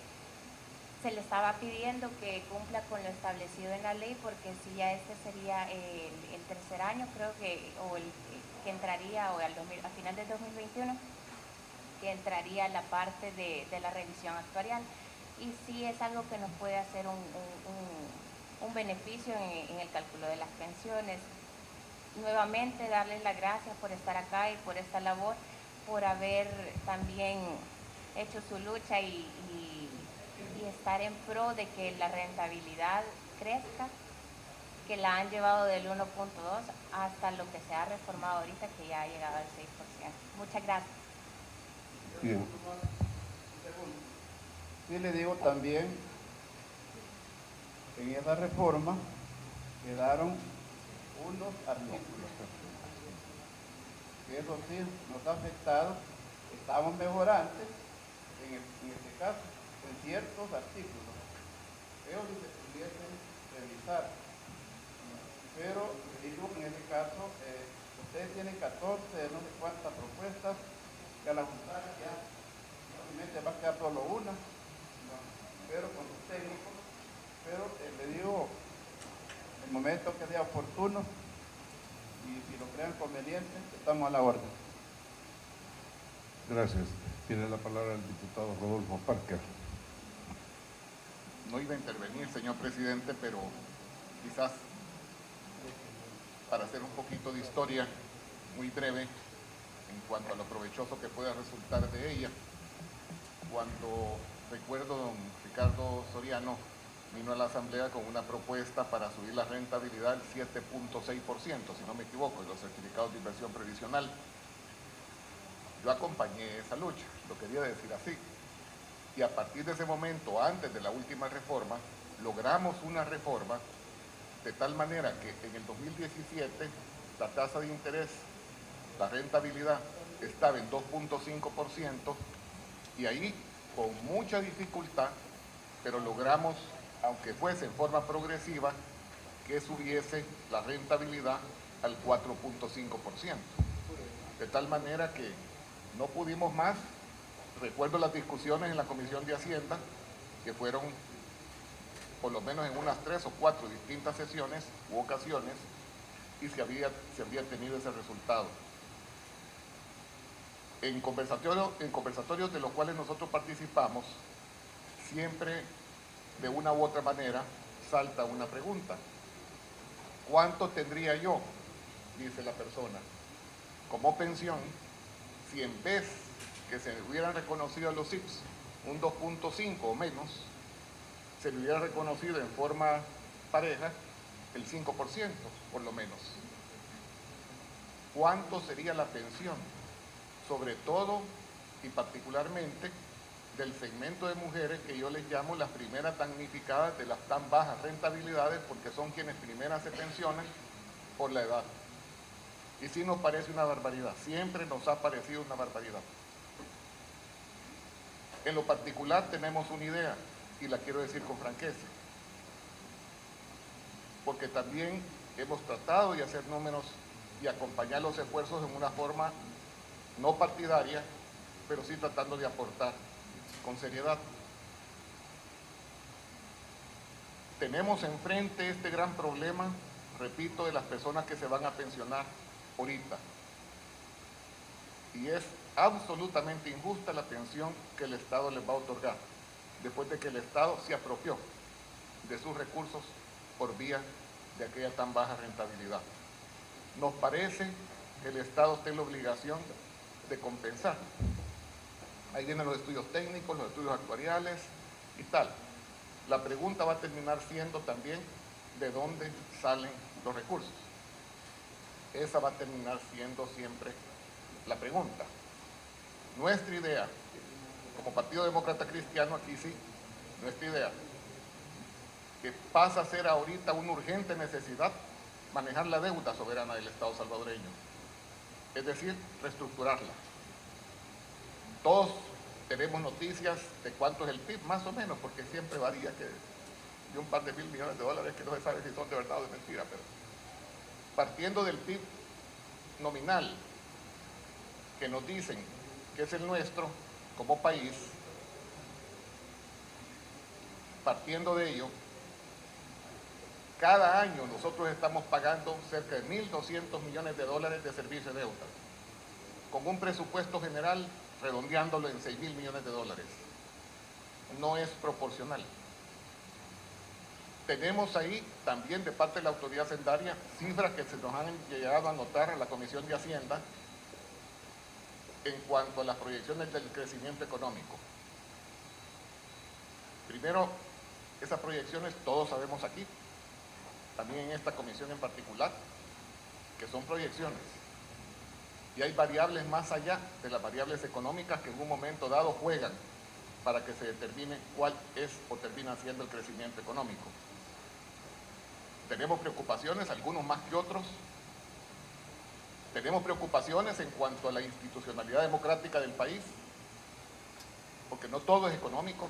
se le estaba pidiendo que cumpla con lo establecido en la ley, porque si ya este sería el tercer año, creo que, o el que entraría, o a final del 2021, que entraría la parte de la revisión actuarial. Y sí es algo que nos puede hacer un beneficio en el cálculo de las pensiones. Nuevamente darles las gracias por estar acá y por esta labor, por haber también hecho su lucha y estar en pro de que la rentabilidad crezca, que la han llevado del 1.2 hasta lo que se ha reformado ahorita, que ya ha llegado al 6%. Muchas gracias. Bien. Sí le digo también, en esa reforma quedaron unos artículos, que eso sí nos ha afectado. Estamos mejorantes en este caso, en ciertos artículos. Ellos se pudiesen revisar, pero digo, en este caso, ustedes tienen 14 de no sé cuántas propuestas, que a la junta ya obviamente va a quedar solo una, pero con los técnicos, pero le digo, el momento que sea oportuno, y si lo crean conveniente, estamos a la orden. Gracias. Tiene la palabra el diputado Rodolfo Parker. No iba a intervenir, señor presidente, pero quizás para hacer un poquito de historia muy breve en cuanto a lo provechoso que pueda resultar de ella. Cuando recuerdo don Ricardo Soriano vino a la Asamblea con una propuesta para subir la rentabilidad al 7.6%, si no me equivoco, de los certificados de inversión previsional. Yo acompañé esa lucha, lo quería decir así. Y a partir de ese momento, antes de la última reforma, logramos una reforma de tal manera que en el 2017 la tasa de interés, la rentabilidad, estaba en 2.5%, y ahí, con mucha dificultad, pero logramos, aunque fuese en forma progresiva, que subiese la rentabilidad al 4.5%. De tal manera que no pudimos más. Recuerdo las discusiones en la Comisión de Hacienda, que fueron por lo menos en unas 3 o 4 distintas sesiones u ocasiones, y se había tenido ese resultado. En conversatorios de los cuales nosotros participamos, siempre de una u otra manera salta una pregunta. ¿Cuánto tendría yo, dice la persona, como pensión, si en vez que se hubieran reconocido a los IPS un 2.5 o menos, se le hubiera reconocido en forma pareja el 5%, por lo menos? ¿Cuánto sería la pensión? Sobre todo y particularmente del segmento de mujeres que yo les llamo las primeras damnificadas de las tan bajas rentabilidades, porque son quienes primeras se pensionan por la edad. Y sí nos parece una barbaridad, siempre nos ha parecido una barbaridad. En lo particular tenemos una idea, y la quiero decir con franqueza, porque también hemos tratado de hacer números y acompañar los esfuerzos en una forma no partidaria, pero sí tratando de aportar con seriedad. Tenemos enfrente este gran problema, repito, de las personas que se van a pensionar ahorita. Y es absolutamente injusta la pensión que el Estado les va a otorgar, después de que el Estado se apropió de sus recursos por vía de aquella tan baja rentabilidad. Nos parece que el Estado tiene la obligación de compensar. Ahí vienen los estudios técnicos, los estudios actuariales y tal. La pregunta va a terminar siendo también de dónde salen los recursos. Esa va a terminar siendo siempre la pregunta. Nuestra idea, como Partido Demócrata Cristiano, aquí sí, nuestra idea, que pasa a ser ahorita una urgente necesidad, manejar la deuda soberana del Estado salvadoreño, es decir, reestructurarla. Todos tenemos noticias de cuánto es el PIB, más o menos, porque siempre varía, que de un par de mil millones de dólares que no se sabe si son de verdad o de mentira, pero partiendo del PIB nominal que nos dicen que es el nuestro como país, partiendo de ello, cada año nosotros estamos pagando cerca de 1.200 millones de dólares de servicio de deuda, con un presupuesto general redondeándolo en 6.000 millones de dólares. No es proporcional. Tenemos ahí también de parte de la autoridad hacendaria cifras que se nos han llegado a anotar a la Comisión de Hacienda en cuanto a las proyecciones del crecimiento económico. Primero, esas proyecciones todos sabemos aquí, también en esta comisión en particular, que son proyecciones. Y hay variables más allá de las variables económicas que en un momento dado juegan para que se determine cuál es o termina siendo el crecimiento económico. Tenemos preocupaciones, algunos más que otros. Tenemos preocupaciones en cuanto a la institucionalidad democrática del país, porque no todo es económico.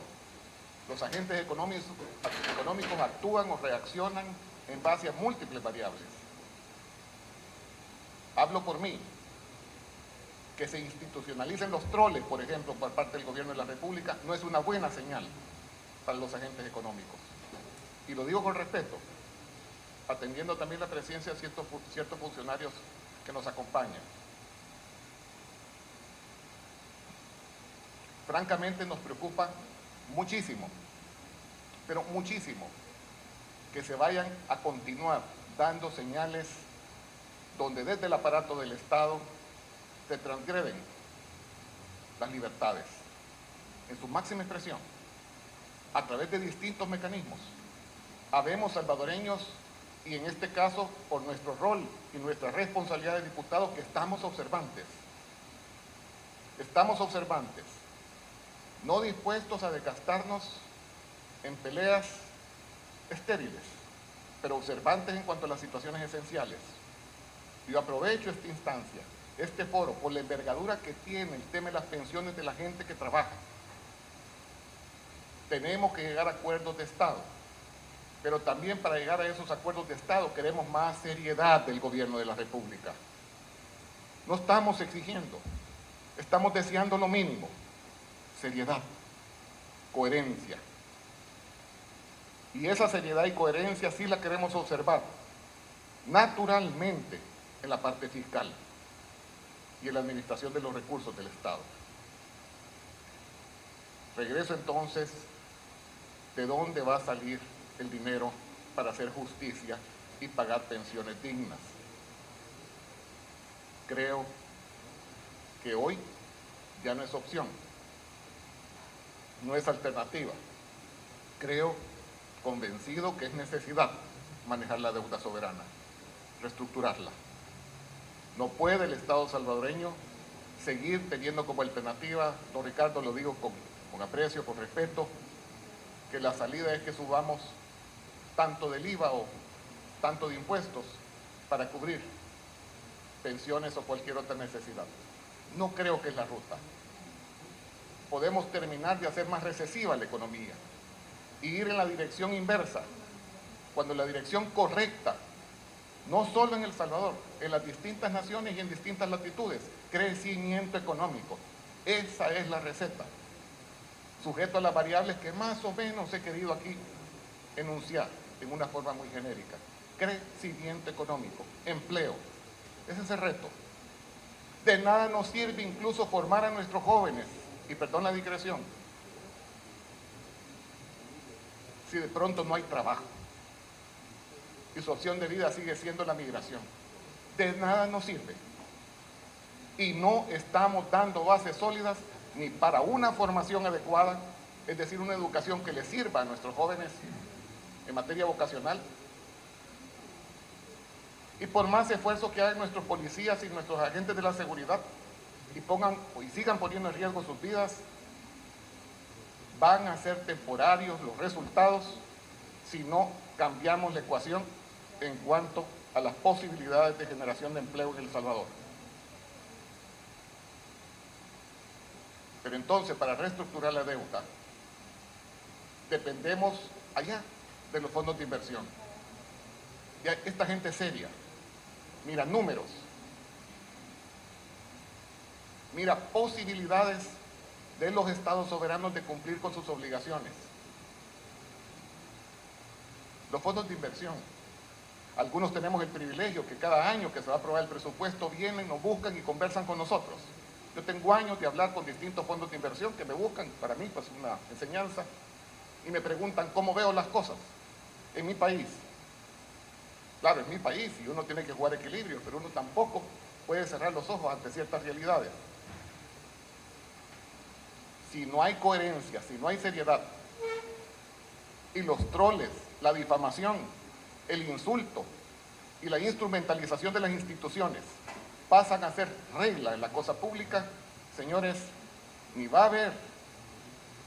Los agentes económicos actúan o reaccionan en base a múltiples variables. Hablo por mí. Que se institucionalicen los troles, por ejemplo, por parte del gobierno de la República, no es una buena señal para los agentes económicos. Y lo digo con respeto, atendiendo también la presencia de ciertos funcionarios que nos acompañan. Francamente nos preocupa muchísimo, pero muchísimo, que se vayan a continuar dando señales donde desde el aparato del Estado se transgreden las libertades en su máxima expresión a través de distintos mecanismos. Habemos salvadoreños, y en este caso por nuestro rol y nuestra responsabilidad de diputados, que estamos observantes, no dispuestos a desgastarnos en peleas estériles, pero observantes en cuanto a las situaciones esenciales. Yo aprovecho esta instancia, este foro, por la envergadura que tiene el tema de las pensiones de la gente que trabaja. Tenemos que llegar a acuerdos de Estado, pero también para llegar a esos acuerdos de Estado queremos más seriedad del gobierno de la República. No estamos exigiendo, estamos deseando lo mínimo: seriedad, coherencia. Y esa seriedad y coherencia sí la queremos observar naturalmente en la parte fiscal y en la administración de los recursos del Estado. Regreso entonces, ¿de dónde va a salir el dinero para hacer justicia y pagar pensiones dignas? Creo que hoy ya no es opción, no es alternativa. Creo, convencido, que es necesidad manejar la deuda soberana, reestructurarla. No puede el Estado salvadoreño seguir teniendo como alternativa, don Ricardo, lo digo con aprecio, con respeto, que la salida es que subamos tanto del IVA o tanto de impuestos para cubrir pensiones o cualquier otra necesidad. No creo que es la ruta. Podemos terminar de hacer más recesiva la economía y ir en la dirección inversa, cuando la dirección correcta, no solo en El Salvador, en las distintas naciones y en distintas latitudes, crecimiento económico. Esa es la receta, sujeto a las variables que más o menos he querido aquí enunciar en una forma muy genérica. Crecimiento económico, empleo, ese es el reto. De nada nos sirve incluso formar a nuestros jóvenes, y perdón la digresión, si de pronto no hay trabajo y su opción de vida sigue siendo la migración. De nada nos sirve. Y no estamos dando bases sólidas ni para una formación adecuada, es decir, una educación que les sirva a nuestros jóvenes en materia vocacional. Y por más esfuerzo que hagan nuestros policías y nuestros agentes de la seguridad y sigan poniendo en riesgo sus vidas, van a ser temporarios los resultados si no cambiamos la ecuación en cuanto a las posibilidades de generación de empleo en El Salvador. Pero entonces, para reestructurar la deuda, dependemos allá de los fondos de inversión. Y esta gente seria, mira números, mira posibilidades de los estados soberanos de cumplir con sus obligaciones. Los fondos de inversión. Algunos tenemos el privilegio que cada año que se va a aprobar el presupuesto vienen, nos buscan y conversan con nosotros. Yo tengo años de hablar con distintos fondos de inversión que me buscan, para mí pues una enseñanza, y me preguntan cómo veo las cosas en mi país. Claro, es mi país y uno tiene que jugar equilibrio, pero uno tampoco puede cerrar los ojos ante ciertas realidades. Si no hay coherencia, si no hay seriedad, y los troles, la difamación, el insulto y la instrumentalización de las instituciones pasan a ser regla en la cosa pública, señores, ni va a haber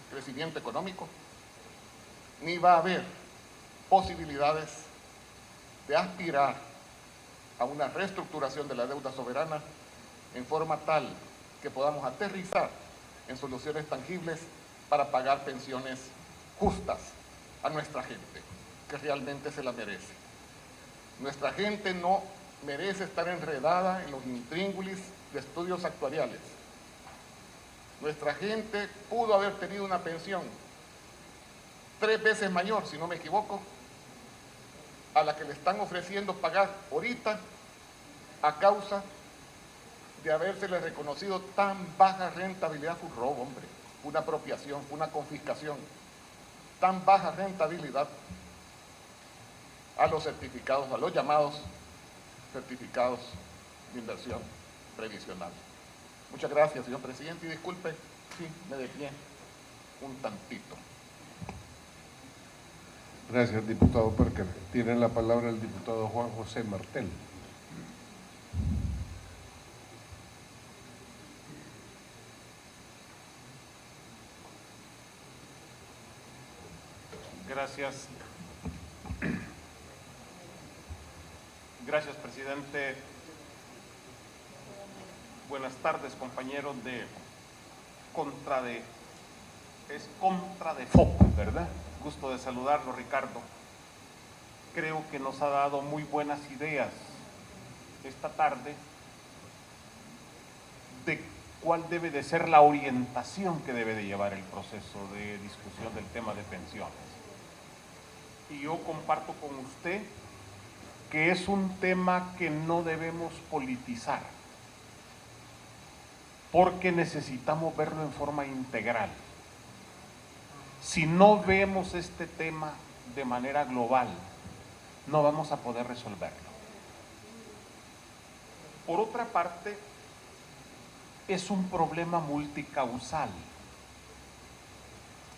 crecimiento económico, ni va a haber posibilidades de aspirar a una reestructuración de la deuda soberana en forma tal que podamos aterrizar en soluciones tangibles para pagar pensiones justas a nuestra gente, que realmente se la merece. Nuestra gente no merece estar enredada en los intríngulis de estudios actuariales. Nuestra gente pudo haber tenido una pensión 3 veces mayor, si no me equivoco, a la que le están ofreciendo pagar ahorita a causa de habérsele reconocido tan baja rentabilidad. Fue un robo, hombre, una apropiación, una confiscación, tan baja rentabilidad a los certificados, a los llamados certificados de inversión previsional. Muchas gracias, señor presidente, y disculpe si me desvié un tantito. Gracias, diputado Parker. Tiene la palabra el diputado Juan José Martel. Gracias. Gracias, presidente. Buenas tardes, compañeros de Contra de Foco, ¿verdad? Gusto de saludarlo, Ricardo. Creo que nos ha dado muy buenas ideas esta tarde de cuál debe de ser la orientación que debe de llevar el proceso de discusión del tema de pensiones. Y yo comparto con usted que es un tema que no debemos politizar, porque necesitamos verlo en forma integral. Si no vemos este tema de manera global, no vamos a poder resolverlo. Por otra parte, es un problema multicausal.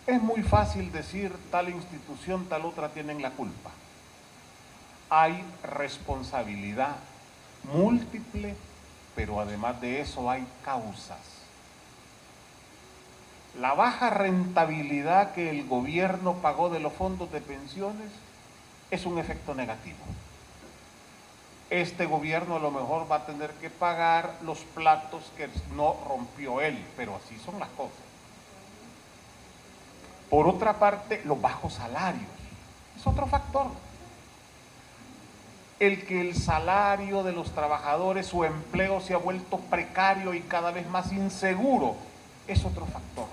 Es muy fácil decir tal institución, tal otra tienen la culpa. Hay responsabilidad múltiple, pero además de eso hay causas. La baja rentabilidad que el gobierno pagó de los fondos de pensiones es un efecto negativo. Este gobierno a lo mejor va a tener que pagar los platos que no rompió él, pero así son las cosas. Por otra parte, los bajos salarios es otro factor. El que el salario de los trabajadores, su empleo se ha vuelto precario y cada vez más inseguro, es otro factor.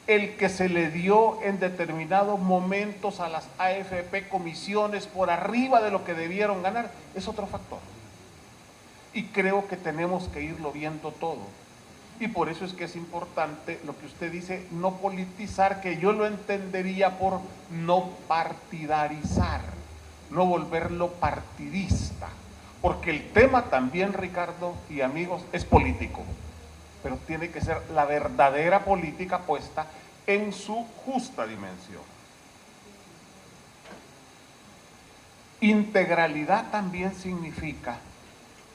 El que se le dio en determinados momentos a las AFP comisiones por arriba de lo que debieron ganar, es otro factor. Y creo que tenemos que irlo viendo todo. Y por eso es que es importante lo que usted dice, no politizar, que yo lo entendería por no partidarizar, no volverlo partidista. Porque el tema también, Ricardo y amigos, es político. Pero tiene que ser la verdadera política puesta en su justa dimensión. Integralidad también significa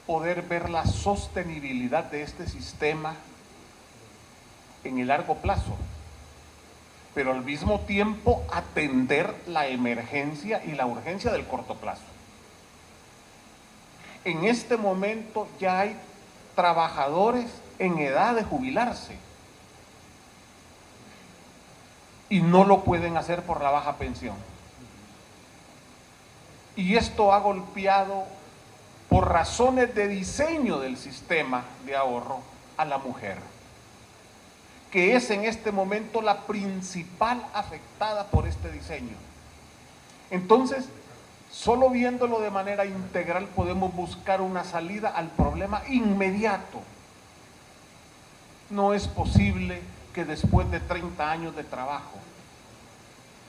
poder ver la sostenibilidad de este sistema en el largo plazo, pero al mismo tiempo atender la emergencia y la urgencia del corto plazo. En este momento ya hay trabajadores en edad de jubilarse y no lo pueden hacer por la baja pensión. Y esto ha golpeado, por razones de diseño del sistema de ahorro, a la mujer, que es en este momento la principal afectada por este diseño. Entonces, solo viéndolo de manera integral podemos buscar una salida al problema inmediato. No es posible que después de 30 años de trabajo,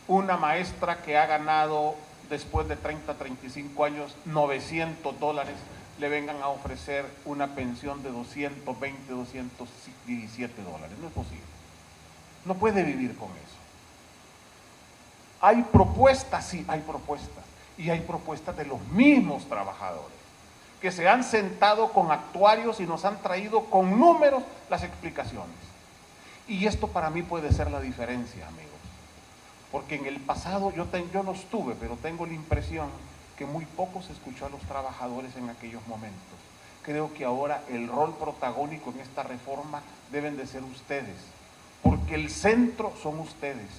una maestra que ha ganado después de 30, 35 años, $900, le vengan a ofrecer una pensión de 220, 217 dólares. No es posible. No puede vivir con eso. ¿Hay propuestas? Sí, hay propuestas. Y hay propuestas de los mismos trabajadores, que se han sentado con actuarios y nos han traído con números las explicaciones. Y esto para mí puede ser la diferencia, amigos. Porque en el pasado yo no estuve, pero tengo la impresión que muy poco se escuchó a los trabajadores en aquellos momentos. Creo que ahora el rol protagónico en esta reforma deben de ser ustedes, porque el centro son ustedes.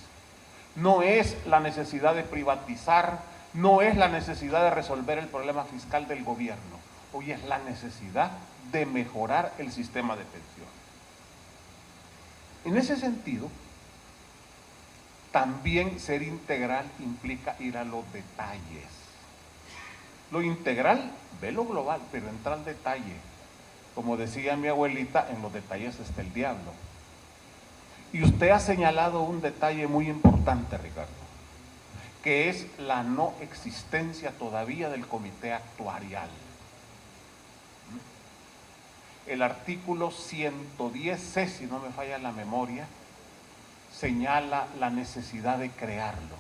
No es la necesidad de privatizar, no es la necesidad de resolver el problema fiscal del gobierno. Hoy es la necesidad de mejorar el sistema de pensiones. En ese sentido, también ser integral implica ir a los detalles. Lo integral ve lo global, pero entra al detalle. Como decía mi abuelita, en los detalles está el diablo. Y usted ha señalado un detalle muy importante, Ricardo, que es la no existencia todavía del comité actuarial. El artículo 110C, si no me falla la memoria, señala la necesidad de crearlo,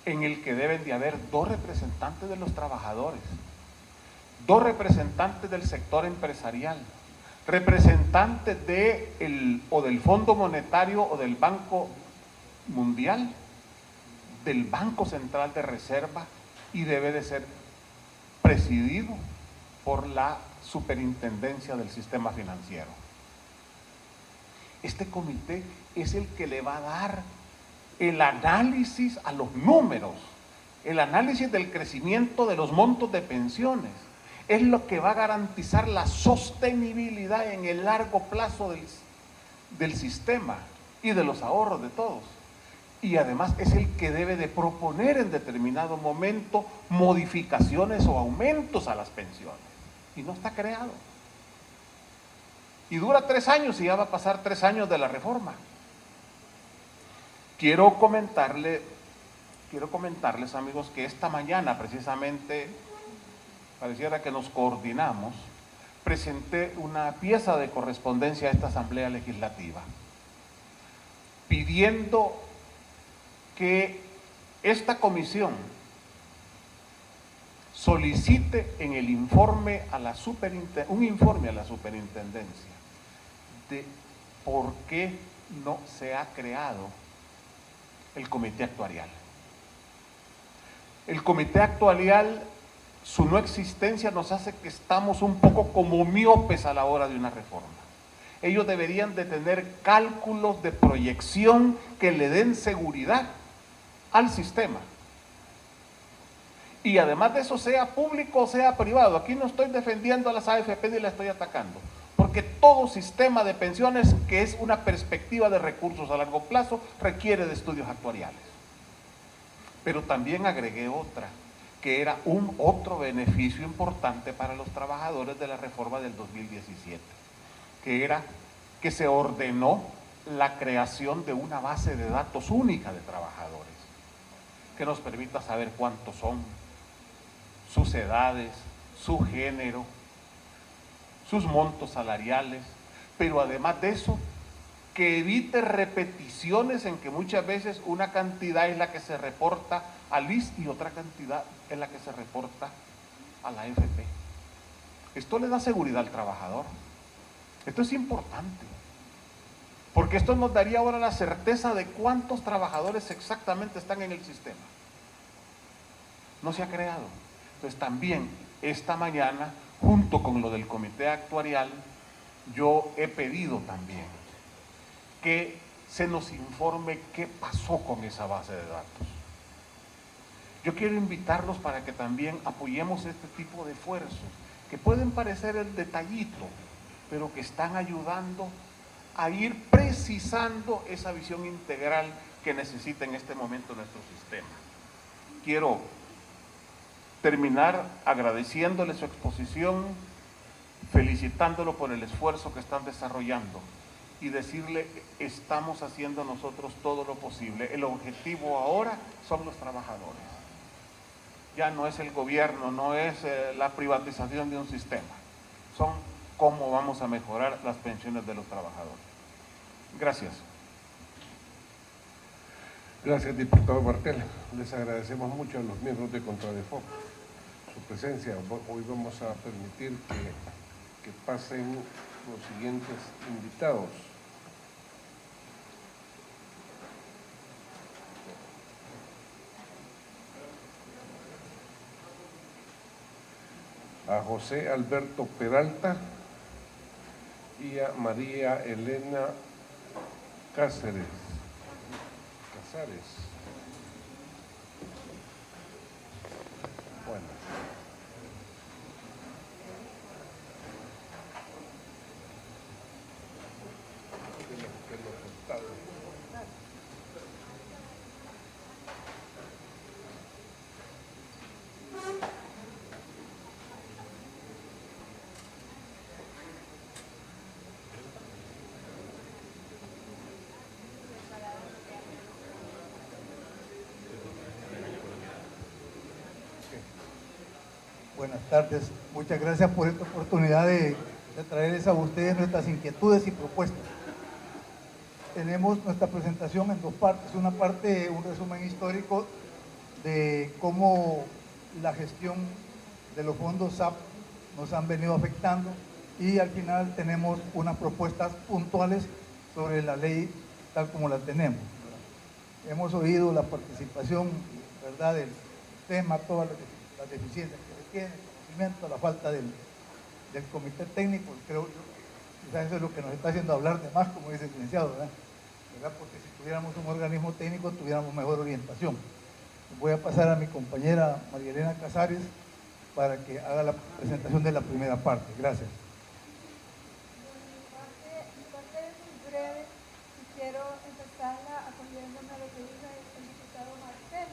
en el que deben de haber 2 representantes de los trabajadores, 2 representantes del sector empresarial, representantes del Fondo Monetario o del Banco Mundial, del Banco Central de Reserva, y debe de ser presidido por la Superintendencia del Sistema Financiero. Este comité es el que le va a dar el análisis a los números, el análisis del crecimiento de los montos de pensiones. Es lo que va a garantizar la sostenibilidad en el largo plazo del sistema y de los ahorros de todos. Y además es el que debe de proponer en determinado momento modificaciones o aumentos a las pensiones. Y no está creado. Y dura 3 años y ya va a pasar 3 años de la reforma. Quiero comentarles, amigos, que esta mañana precisamente, pareciera que nos coordinamos, presenté una pieza de correspondencia a esta Asamblea Legislativa, pidiendo que esta comisión solicite en el informe un informe a la superintendencia de por qué no se ha creado el comité actuarial. El comité actuarial, su no existencia nos hace que estamos un poco como miopes a la hora de una reforma. Ellos deberían de tener cálculos de proyección que le den seguridad al sistema. Y además de eso, sea público o sea privado. Aquí no estoy defendiendo a las AFP ni la estoy atacando, porque todo sistema de pensiones que es una perspectiva de recursos a largo plazo requiere de estudios actuariales. Pero también agregué otra, que era otro beneficio importante para los trabajadores de la reforma del 2017, que era que se ordenó la creación de una base de datos única de trabajadores, que nos permita saber cuántos son, sus edades, su género, sus montos salariales, pero además de eso, que evite repeticiones en que muchas veces una cantidad es la que se reporta al ISSSTE y otra cantidad es la que se reporta a la AFP. Esto le da seguridad al trabajador. Esto es importante, porque esto nos daría ahora la certeza de cuántos trabajadores exactamente están en el sistema. No se ha creado. Entonces también esta mañana, junto con lo del comité actuarial, yo he pedido también que se nos informe qué pasó con esa base de datos. Yo quiero invitarlos para que también apoyemos este tipo de esfuerzos, que pueden parecer el detallito, pero que están ayudando a ir precisando esa visión integral que necesita en este momento nuestro sistema. Quiero terminar agradeciéndole su exposición, felicitándolo por el esfuerzo que están desarrollando y decirle, estamos haciendo nosotros todo lo posible. El objetivo ahora son los trabajadores. Ya no es el gobierno, no es la privatización de un sistema. Son cómo vamos a mejorar las pensiones de los trabajadores. Gracias. Gracias, diputado Martel. Les agradecemos mucho a los miembros de Contradefop su presencia. Hoy vamos a permitir que pasen los siguientes invitados. A José Alberto Peralta y a María Elena Casares. Bueno. Buenas tardes, muchas gracias por esta oportunidad de traerles a ustedes nuestras inquietudes y propuestas. Tenemos nuestra presentación en dos partes. Una parte, un resumen histórico de cómo la gestión de los fondos SAP nos han venido afectando, y al final tenemos unas propuestas puntuales sobre la ley tal como la tenemos. Hemos oído la participación, ¿verdad?, del tema, todas las deficiencias que tiene, el conocimiento, la falta del comité técnico. Creo yo que quizás eso es lo que nos está haciendo hablar de más, como dice el licenciado, ¿verdad? Porque si tuviéramos un organismo técnico tuviéramos mejor orientación. Voy a pasar a mi compañera María Elena Casares para que haga la presentación de la primera parte. Gracias. Mi parte es muy breve y quiero empezarla acogiéndome a lo que dijo el diputado Martel.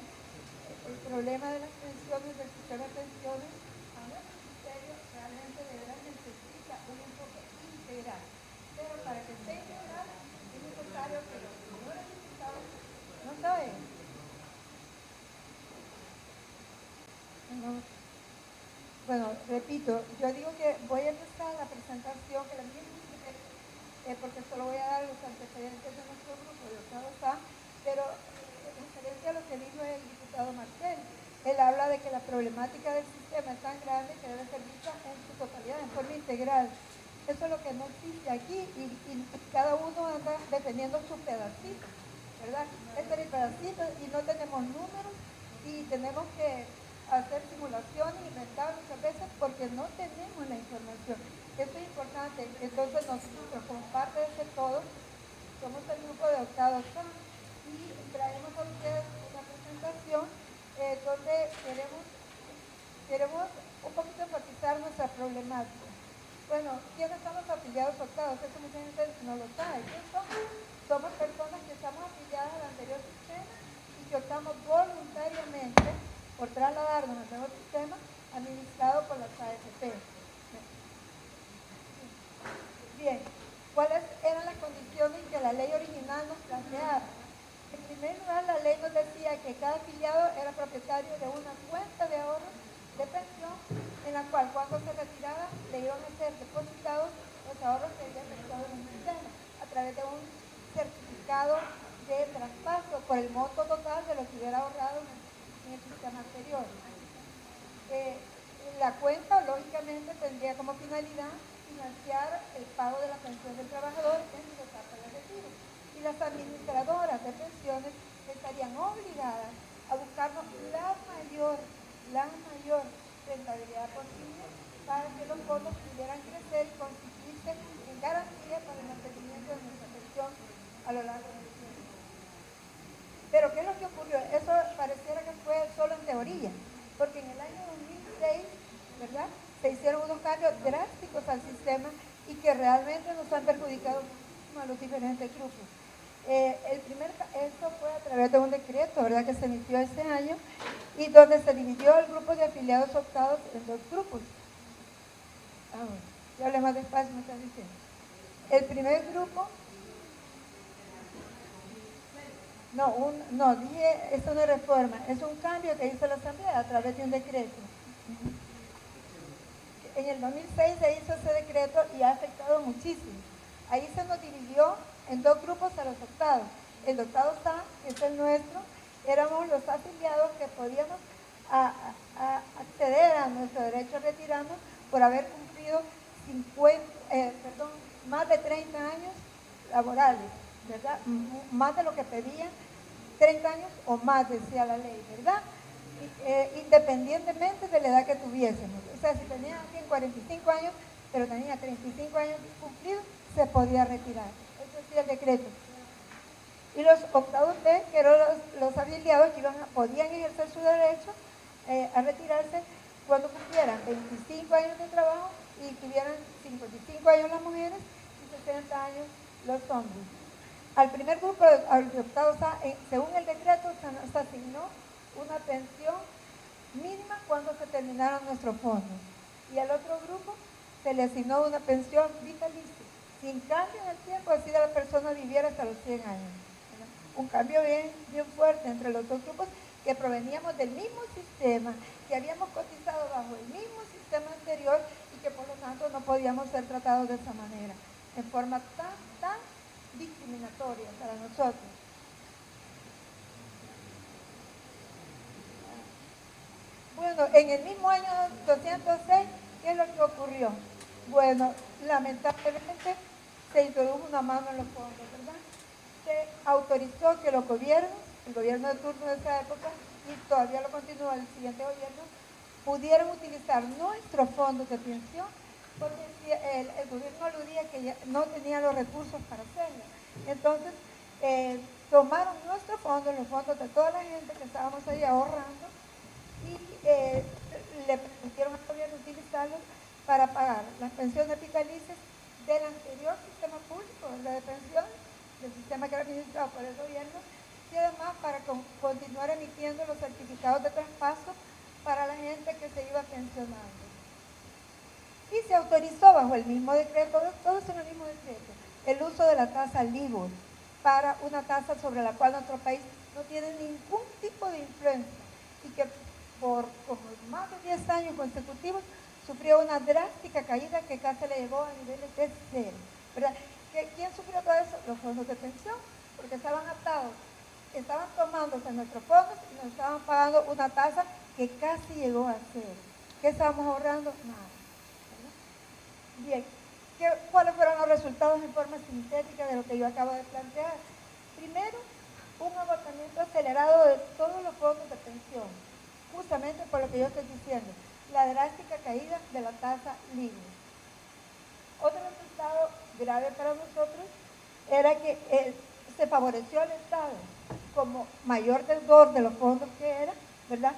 El problema de las pensiones, del sistema de pensiones, a nuestro criterio, realmente de verdad necesita un enfoque integral. Pero para que esté integral es necesario que los señores diputados no saben. Bueno, repito, yo digo que voy a empezar la presentación, que la misma porque solo voy a dar los antecedentes de nuestro grupo de Octavo SA, pero en referencia a lo que dijo el diputado Martel, él habla de que la problemática del sistema es tan grande que debe ser vista en su totalidad, en forma integral. Eso es lo que no existe aquí y cada uno anda defendiendo su pedacito, ¿verdad? Este es el pedacito y no tenemos números y tenemos que hacer simulaciones, inventar muchas veces porque no tenemos la información. Eso es importante. Entonces nosotros, como parte de ese todo, somos el grupo de Octavo SA y traemos a ustedes una presentación donde queremos un poquito enfatizar nuestra problemática. Bueno, ¿quiénes son los afiliados octavos? Eso mucha gente no lo sabe. ¿Quiénes somos? Somos personas que estamos afiliadas al anterior sistema y que optamos voluntariamente por trasladarnos al nuevo sistema administrado por las AFP. Bien, ¿cuáles eran las condiciones que la ley original nos planteaba? En primer lugar, la ley nos decía que cada afiliado era propietario de una cuenta de ahorro de pensión en la cual cuando se retiraba le iban a ser depositados los ahorros que había efectuado en el sistema a través de un certificado de traspaso por el monto total de lo que hubiera ahorrado en el sistema anterior. La cuenta, lógicamente, tendría como finalidad financiar el pago de la pensión del trabajador en su etapa de retiro. Y las administradoras de pensiones estarían obligadas a buscarnos la mayor rentabilidad posible para que los fondos pudieran crecer y constituirse en garantía para el mantenimiento de nuestra pensión a lo largo del tiempo. Pero ¿qué es lo que ocurrió? Eso pareciera que fue solo en teoría, porque en el año 2006, ¿verdad?, se hicieron unos cambios drásticos al sistema y que realmente nos han perjudicado a los diferentes grupos. Esto fue a través de un decreto, ¿verdad?, que se emitió ese año y donde se dividió el grupo de afiliados optados en dos grupos. Yo hablé más despacio, me están diciendo. El primer grupo, dije, es una reforma, es un cambio que hizo la Asamblea a través de un decreto. En el 2006 se hizo ese decreto y ha afectado muchísimo. Ahí se nos dividió en dos grupos a los optados. El optado SA, que es el nuestro, éramos los afiliados que podíamos acceder a nuestro derecho a retirarnos por haber cumplido más de 30 años laborales, ¿verdad? Más de lo que pedían, 30 años o más, decía la ley, ¿verdad? Independientemente de la edad que tuviésemos. O sea, si tenía alguien 45 años, pero tenía 35 años cumplidos, se podía retirar. Eso sí, el decreto. Y los optados B, que eran los afiliados que podían ejercer su derecho a retirarse cuando cumplieran 25 años de trabajo y tuvieran 55 años las mujeres y 60 años los hombres. Al primer grupo, al de optados A, según el decreto, se asignó una pensión mínima cuando se terminaron nuestros fondos. Y al otro grupo se le asignó una pensión vitalicia, sin cambio en el tiempo, así la persona viviera hasta los 100 años. Un cambio bien fuerte entre los dos grupos que proveníamos del mismo sistema, que habíamos cotizado bajo el mismo sistema anterior y que por lo tanto no podíamos ser tratados de esa manera, en forma tan discriminatoria para nosotros. Bueno, en el mismo año 206, ¿qué es lo que ocurrió? Bueno, lamentablemente se introdujo una mano en los fondos, ¿verdad? Se autorizó que los gobiernos, el gobierno de turno de esa época, y todavía lo continúa el siguiente gobierno, pudieran utilizar nuestros fondos de pensión, porque el gobierno aludía que ya no tenía los recursos para hacerlo. Entonces, tomaron nuestros fondos, los fondos de toda la gente que estábamos ahí ahorrando, y le permitieron al gobierno utilizarlos para pagar las pensiones vitalicias del anterior sistema público de pensiones, del sistema que era administrado por el gobierno, y además para continuar emitiendo los certificados de traspaso para la gente que se iba pensionando. Y se autorizó bajo el mismo decreto, todo es en el mismo decreto, el uso de la tasa LIBOR para una tasa sobre la cual nuestro país no tiene ningún tipo de influencia y que por como más de 10 años consecutivos sufrió una drástica caída que casi le llevó a niveles de cero, ¿verdad? ¿Quién sufrió todo eso? Los fondos de pensión, porque estaban atados, estaban tomándose nuestros fondos y nos estaban pagando una tasa que casi llegó a cero. ¿Qué estábamos ahorrando? Nada, ¿verdad? Bien, ¿cuáles fueron los resultados en forma sintética de lo que yo acabo de plantear? Primero, un agotamiento acelerado de todos los fondos de pensión, justamente por lo que yo estoy diciendo, la drástica caída de la tasa LIBOR. Otro resultado grave para nosotros era que se favoreció al Estado como mayor deudor de los fondos que era, ¿verdad?,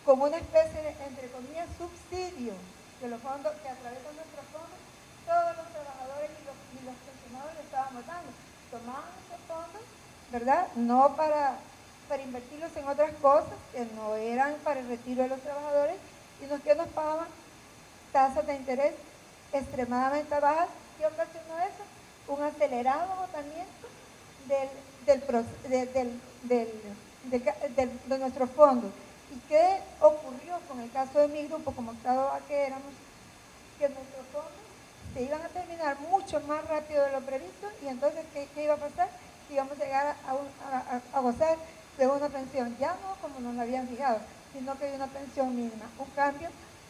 como una especie de, entre comillas, subsidio de los fondos que a través de nuestros fondos todos los trabajadores y los pensionados le estábamos dando. Tomaban esos fondos, ¿verdad?, no para invertirlos en otras cosas que no eran para el retiro de los trabajadores, sino que nos pagaban tasas de interés extremadamente bajas. ¿Qué ocasionó eso? Un acelerado agotamiento de nuestros fondos. ¿Y qué ocurrió con el caso de mi grupo, como Estado A que éramos? Que nuestros fondos se iban a terminar mucho más rápido de lo previsto y entonces, ¿qué iba a pasar? Íbamos a llegar a gozar de una pensión, ya no como nos lo habían fijado, sino que de una pensión mínima. Un cambio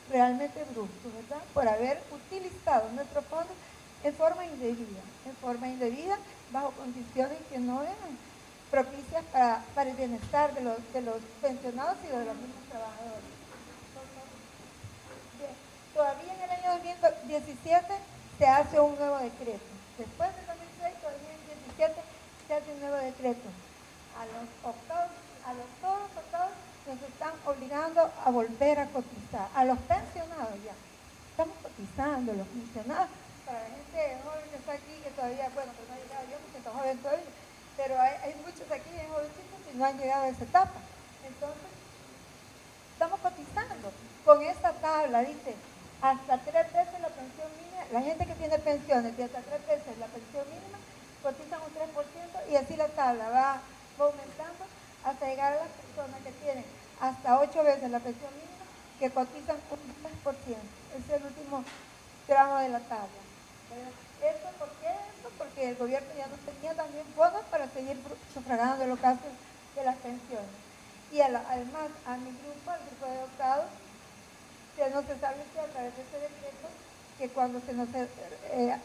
realmente brusco, ¿verdad? Por haber utilizado nuestros fondos en forma indebida, bajo condiciones que no eran propicias para el bienestar de los pensionados y de los mismos trabajadores. 2017 se hace un nuevo decreto. Después del 2006, todavía en 2017 se hace un nuevo decreto. A los octavos, todos los octavos nos están obligando a volver a cotizar. A los pensionados ya. Estamos cotizando, los pensionados. Para la gente joven que está aquí, que todavía, bueno, pues no ha llegado, yo me siento joven todavía, pero hay muchos aquí bien jovencitos que no han llegado a esa etapa. Entonces, estamos cotizando. Con esta tabla, dice, hasta 3 veces la pensión mínima, la gente que tiene pensiones de hasta 3 veces la pensión mínima, cotizan un 3% y así la tabla va aumentando hasta llegar a las personas que tienen hasta 8 veces la pensión mínima, que cotizan un 10%. Ese es el último tramo de la tabla. ¿Esto por qué? Esto porque el gobierno ya no tenía también fondos para seguir sufragando los gastos de las pensiones. Y además a mi grupo, al grupo de adoptados, se nos estableció a través de ese decreto que cuando se nos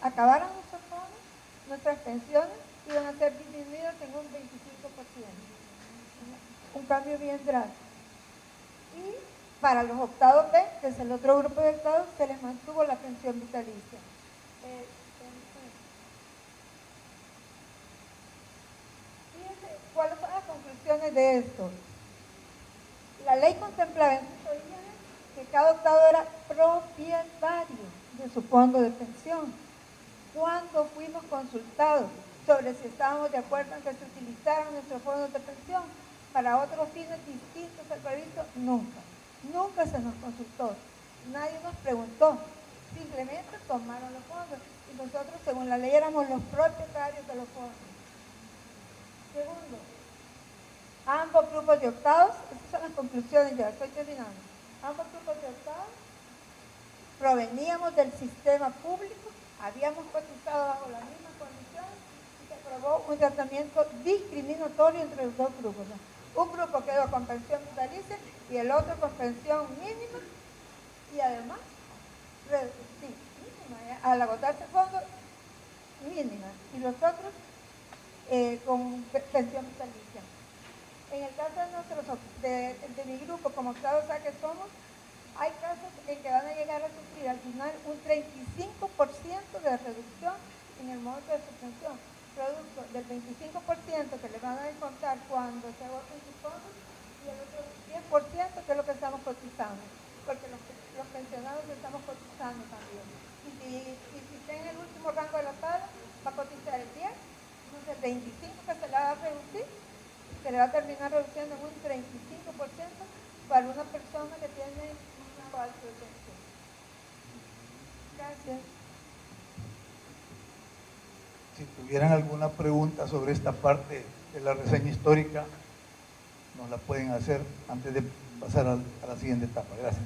acabaran nuestros fondos, nuestras pensiones iban a ser disminuidas en un 25%. Un cambio bien drástico. Y para los optados B, que es el otro grupo de optados, se les mantuvo la pensión vitalicia. Fíjense cuáles son las conclusiones de esto. La ley contemplaba en sus orígenes que cada optado era propietario de su fondo de pensión. Cuando fuimos consultados sobre si estábamos de acuerdo en que se utilizaran nuestros fondos de pensión para otros fines distintos al previsto, nunca se nos consultó, nadie nos preguntó, simplemente tomaron los fondos y nosotros, según la ley, éramos los propietarios de los fondos. Segundo, ambos grupos de optados, estas son las conclusiones, ya estoy terminando, ambos grupos de optados proveníamos del sistema público, habíamos cotizado bajo las mismas condiciones y se aprobó un tratamiento discriminatorio entre los dos grupos, ¿no? Un grupo quedó con pensión vitalicia y el otro con pensión mínima y además, mínima, al agotarse el fondo, mínima, y los otros con pensión vitalicia. En el caso de mi grupo, como Estado que somos, hay casos en que van a llegar a sufrir al final un 35% de reducción en el monto de su pensión, producto del 25% que le van a descontar cuando se agoten sus fondos y el otro 10% que es lo que estamos cotizando, porque los pensionados estamos cotizando también. Y si está en el último rango de la tabla, va a cotizar el 10%, entonces el 25% que se le va a reducir, se le va a terminar reduciendo en un 35% para una persona que tiene un falso de pensión. Gracias. Si tuvieran alguna pregunta sobre esta parte de la reseña histórica, nos la pueden hacer antes de pasar a la siguiente etapa. Gracias.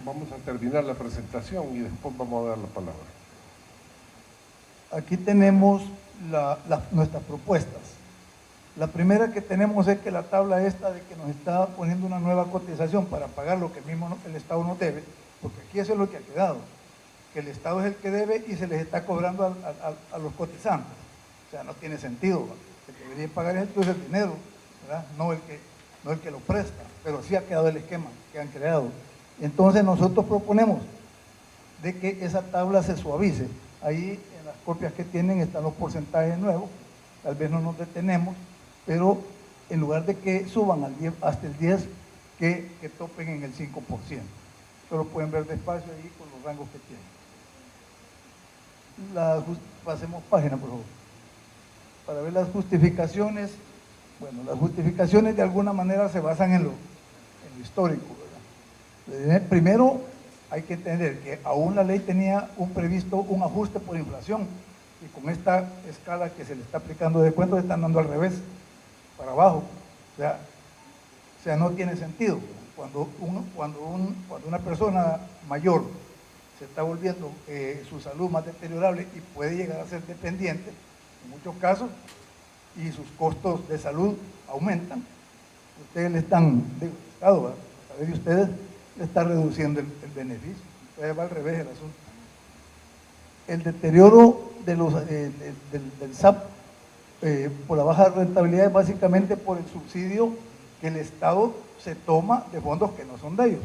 Vamos a terminar la presentación y después vamos a dar la palabra. Aquí tenemos nuestras propuestas. La primera que tenemos es que la tabla esta de que nos está poniendo una nueva cotización para pagar lo que mismo el Estado nos debe, porque aquí eso es lo que ha quedado, que el Estado es el que debe y se les está cobrando a los cotizantes. O sea, no tiene sentido, ¿verdad? El que debería pagar es el dinero, ¿verdad? No el que lo presta, pero sí ha quedado el esquema que han creado. Entonces nosotros proponemos de que esa tabla se suavice. Ahí en las copias que tienen están los porcentajes nuevos, tal vez no nos detenemos, pero en lugar de que suban hasta el 10%, que topen en el 5%. Solo pueden ver despacio ahí con los rangos que tienen. Pasemos página, por favor. Para ver las justificaciones, bueno, las justificaciones de alguna manera se basan en lo histórico, ¿verdad? Primero, hay que entender que aún la ley tenía previsto un ajuste por inflación, y con esta escala que se le está aplicando de descuento, están dando al revés, para abajo. O sea, no tiene sentido. Cuando una persona mayor se está volviendo su salud más deteriorable y puede llegar a ser dependiente, en muchos casos, y sus costos de salud aumentan, ustedes le están, el Estado, a través de ustedes, le está reduciendo el beneficio. Entonces va al revés el asunto. El deterioro del SAP por la baja rentabilidad es básicamente por el subsidio que el Estado se toma de fondos que no son de ellos.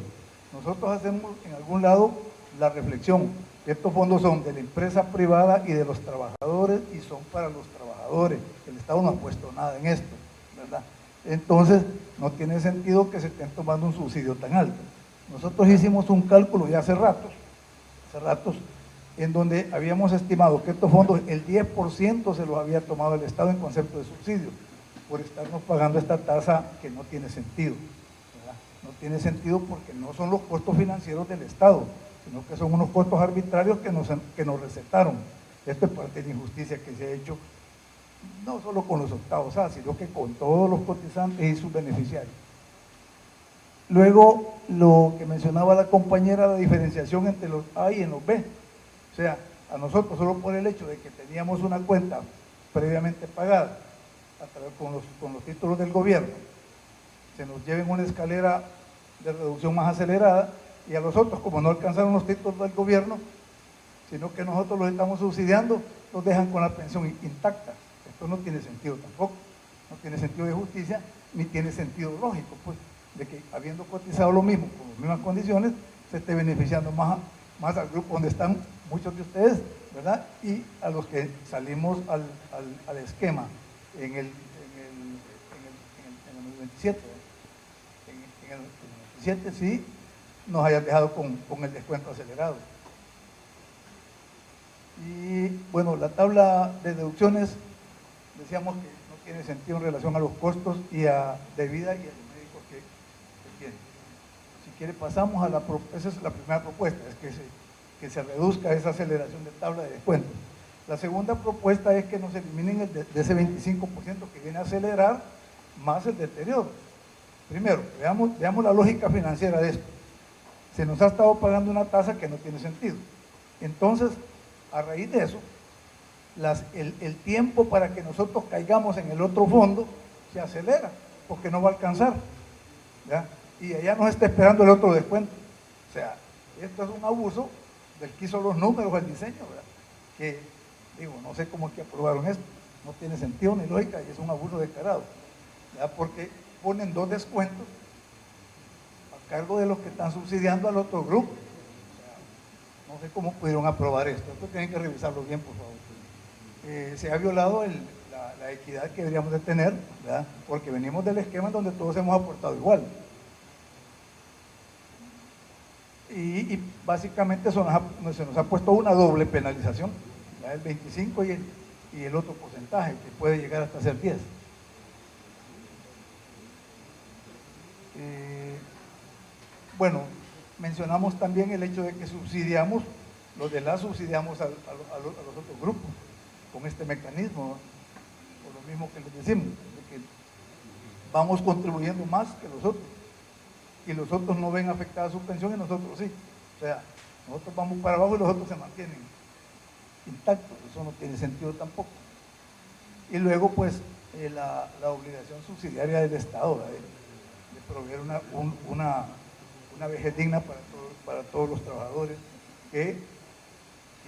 Nosotros hacemos en algún lado la reflexión que estos fondos son de la empresa privada y de los trabajadores y son para los trabajadores. El Estado no ha puesto nada en esto, ¿verdad? Entonces, no tiene sentido que se estén tomando un subsidio tan alto. Nosotros hicimos un cálculo ya hace ratos, en donde habíamos estimado que estos fondos, el 10% se los había tomado el Estado en concepto de subsidio, por estarnos pagando esta tasa que no tiene sentido, ¿verdad? No tiene sentido porque no son los costos financieros del Estado, sino que son unos costos arbitrarios que nos recetaron. Esto es parte de la injusticia que se ha hecho, no solo con los octavos A, sino que con todos los cotizantes y sus beneficiarios. Luego, lo que mencionaba la compañera, la diferenciación entre los A y en los B. O sea, a nosotros solo por el hecho de que teníamos una cuenta previamente pagada con los títulos del gobierno, se nos lleven una escalera de reducción más acelerada, y a los otros, como no alcanzaron los títulos del gobierno, sino que nosotros los estamos subsidiando, los dejan con la pensión intacta. Esto no tiene sentido tampoco, no tiene sentido de justicia, ni tiene sentido lógico, pues, de que habiendo cotizado lo mismo, con las mismas condiciones, se esté beneficiando más al grupo donde están muchos de ustedes, ¿verdad? Y a los que salimos al esquema en el 27, en el 27 sí nos hayan dejado con el descuento acelerado. Y bueno, la tabla de deducciones, decíamos que no tiene sentido en relación a los costos y de vida y a los médicos que tienen. Si quiere pasamos a esa es la primera propuesta, es que se reduzca esa aceleración de tabla de descuento. La segunda propuesta es que nos eliminen de ese 25% que viene a acelerar más el deterioro. Primero, veamos la lógica financiera de esto. Se nos ha estado pagando una tasa que no tiene sentido. Entonces, a raíz de eso, el tiempo para que nosotros caigamos en el otro fondo se acelera, porque no va a alcanzar, ¿ya? Y allá nos está esperando el otro descuento. O sea, esto es un abuso del que hizo los números, el diseño, ¿verdad? Que, digo, no sé cómo es que aprobaron esto, no tiene sentido ni lógica y es un abuso descarado, ¿ya? Porque ponen dos descuentos a cargo de los que están subsidiando al otro grupo. O sea, no sé cómo pudieron aprobar esto tienen que revisarlo bien, por favor. Se ha violado la equidad que deberíamos de tener, ¿verdad? Porque venimos del esquema en donde todos hemos aportado igual. Y básicamente se nos ha puesto una doble penalización, ¿ya? El 25 y el otro porcentaje, que puede llegar hasta ser 10. Bueno, mencionamos también el hecho de que subsidiamos, los de la subsidiamos a los otros grupos con este mecanismo, por lo mismo que les decimos, de que vamos contribuyendo más que los otros, y los otros no ven afectada su pensión y nosotros sí. O sea, nosotros vamos para abajo y los otros se mantienen intactos, eso no tiene sentido tampoco. Y luego pues la obligación subsidiaria del Estado, ¿verdad? De proveer una vejez digna para todos los trabajadores que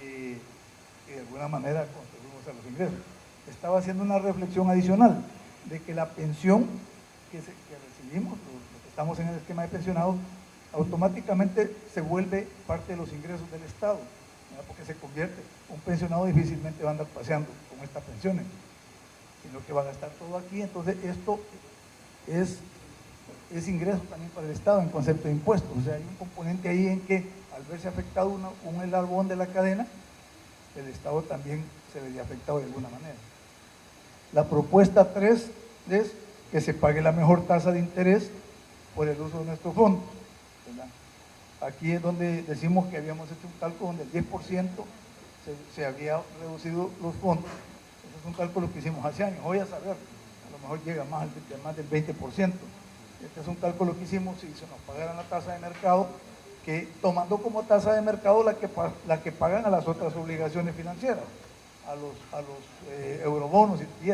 de alguna manera contribuimos a los ingresos. Estaba haciendo una reflexión adicional de que la pensión que recibimos, los que estamos en el esquema de pensionados, automáticamente se vuelve parte de los ingresos del Estado, ¿verdad? Porque se convierte, un pensionado difícilmente va a andar paseando con estas pensiones, sino que va a gastar todo aquí. Entonces esto es ingreso también para el Estado en concepto de impuestos. O sea, hay un componente ahí en que al verse afectado un eslabón de la cadena, el Estado también se vería afectado de alguna manera. La propuesta 3 es que se pague la mejor tasa de interés por el uso de nuestros fondos, ¿verdad? Aquí es donde decimos que habíamos hecho un cálculo donde el 10% se había reducido los fondos. Ese es un cálculo que hicimos hace años. Hoy a saber, a lo mejor llega más del 20%. Este es un cálculo que hicimos si se nos pagara la tasa de mercado, que tomando como tasa de mercado la que pagan a las otras obligaciones financieras, a los eurobonos y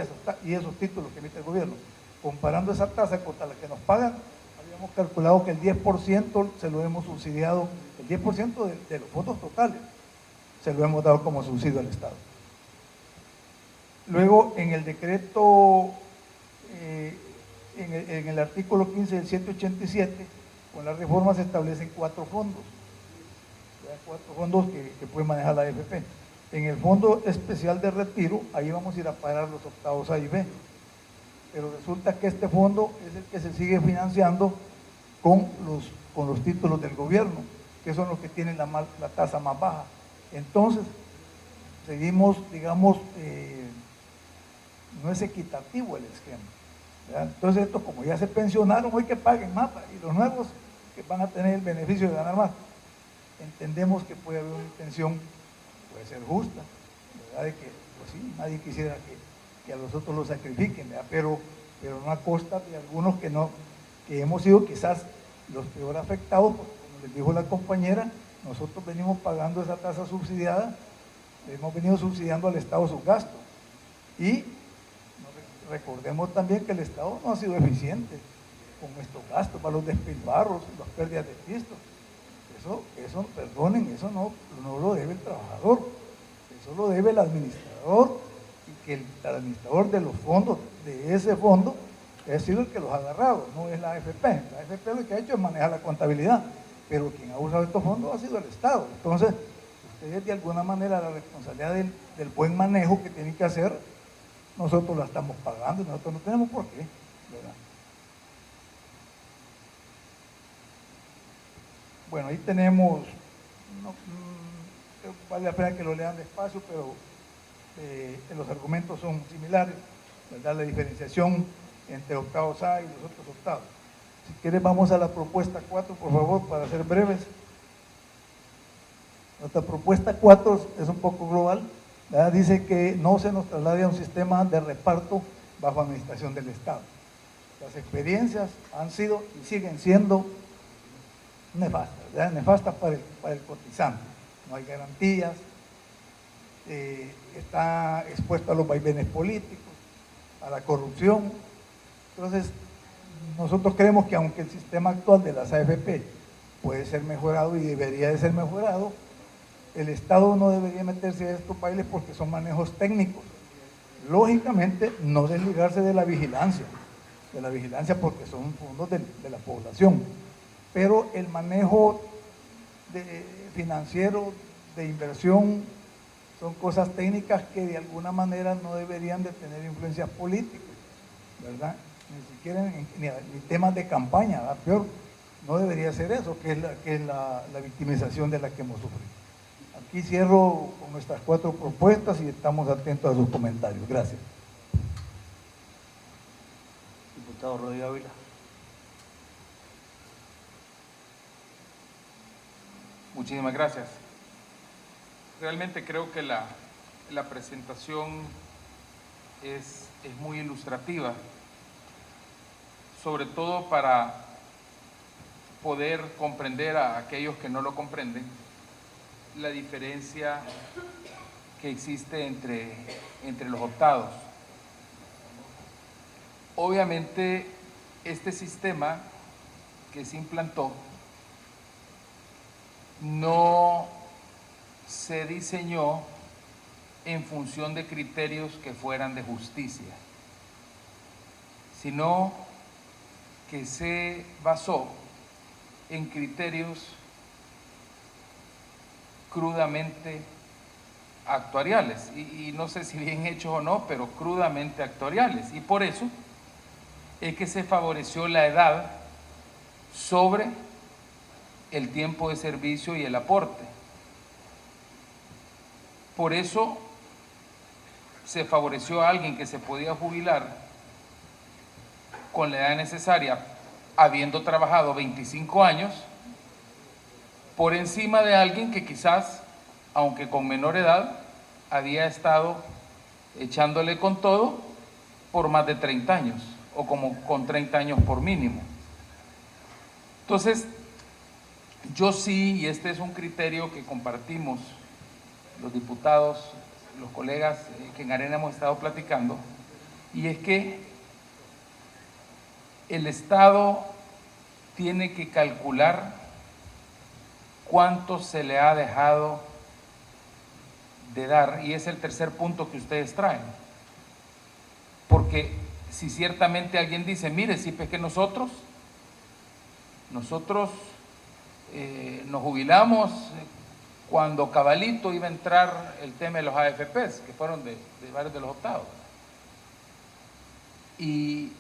esos títulos que emite el gobierno. Comparando esa tasa contra la que nos pagan, habíamos calculado que el 10% se lo hemos subsidiado, el 10% de los fondos totales se lo hemos dado como subsidio al Estado. Luego, en el decreto en el artículo 15 del 787, con la reforma se establecen 4 fondos. 4 fondos que puede manejar la AFP. En el Fondo Especial de Retiro, ahí vamos a ir a parar los octavos A y B. Pero resulta que este fondo es el que se sigue financiando con los títulos del gobierno, que son los que tienen la tasa más baja. Entonces, seguimos, digamos, no es equitativo el esquema, ¿verdad? Entonces, esto como ya se pensionaron, hoy que paguen más, y los nuevos que van a tener el beneficio de ganar más. Entendemos que puede haber una intención, puede ser justa, ¿verdad? De que, pues sí, nadie quisiera que a los otros los sacrifiquen, ¿verdad? Pero no a costa de algunos que hemos sido quizás los peor afectados, porque como les dijo la compañera, nosotros venimos pagando esa tasa subsidiada, hemos venido subsidiando al Estado sus gastos. Y recordemos también que el Estado no ha sido eficiente con estos gastos, para los despilfarros, las pérdidas de pisto. Eso, perdonen, eso no lo debe el trabajador, eso lo debe el administrador, y que el administrador de los fondos, de ese fondo, ha sido el que los ha agarrado, no es la AFP. La AFP lo que ha hecho es manejar la contabilidad, pero quien ha usado estos fondos ha sido el Estado. Entonces, ustedes de alguna manera la responsabilidad del buen manejo que tienen que hacer, nosotros la estamos pagando y nosotros no tenemos por qué, ¿verdad? Bueno, ahí tenemos, vale la pena que lo lean despacio, pero los argumentos son similares, ¿verdad? La diferenciación entre octavos A y los otros octavos. Si quieres vamos a la propuesta 4, por favor, para ser breves. Nuestra propuesta 4 es un poco global, ¿verdad? Dice que no se nos traslade a un sistema de reparto bajo administración del Estado. Las experiencias han sido y siguen siendo nefastas, ¿verdad? Nefastas para el cotizante. No hay garantías, está expuesto a los vaivenes políticos, a la corrupción. Entonces, nosotros creemos que aunque el sistema actual de las AFP puede ser mejorado y debería de ser mejorado, el Estado no debería meterse a estos bailes porque son manejos técnicos. Lógicamente, no desligarse de la vigilancia porque son fondos de la población. Pero el manejo financiero, de inversión, son cosas técnicas que de alguna manera no deberían de tener influencias políticas, ¿verdad? Ni siquiera ni temas de campaña, ¿verdad? Peor, no debería ser eso, que es la victimización de la que hemos sufrido. Aquí cierro con nuestras 4 propuestas y estamos atentos a sus comentarios. Gracias. Diputado Rodrigo Ávila. Muchísimas gracias. Realmente creo que la presentación es muy ilustrativa, sobre todo para poder comprender a aquellos que no lo comprenden la diferencia que existe entre los optados. Obviamente, este sistema que se implantó no se diseñó en función de criterios que fueran de justicia, sino que se basó en criterios crudamente actuariales, y no sé si bien hechos o no, pero crudamente actuariales, y por eso es que se favoreció la edad sobre el tiempo de servicio y el aporte. Por eso se favoreció a alguien que se podía jubilar con la edad necesaria, habiendo trabajado 25 años, por encima de alguien que quizás, aunque con menor edad, había estado echándole con todo por más de 30 años, o como con 30 años por mínimo. Entonces, yo sí, y este es un criterio que compartimos los diputados, los colegas que en Arena hemos estado platicando, y es que el Estado tiene que calcular cuánto se le ha dejado de dar, y es el tercer punto que ustedes traen, porque si ciertamente alguien dice, mire, si es que nosotros nos jubilamos cuando cabalito iba a entrar el tema de los AFPs, que fueron de varios de los optados. Y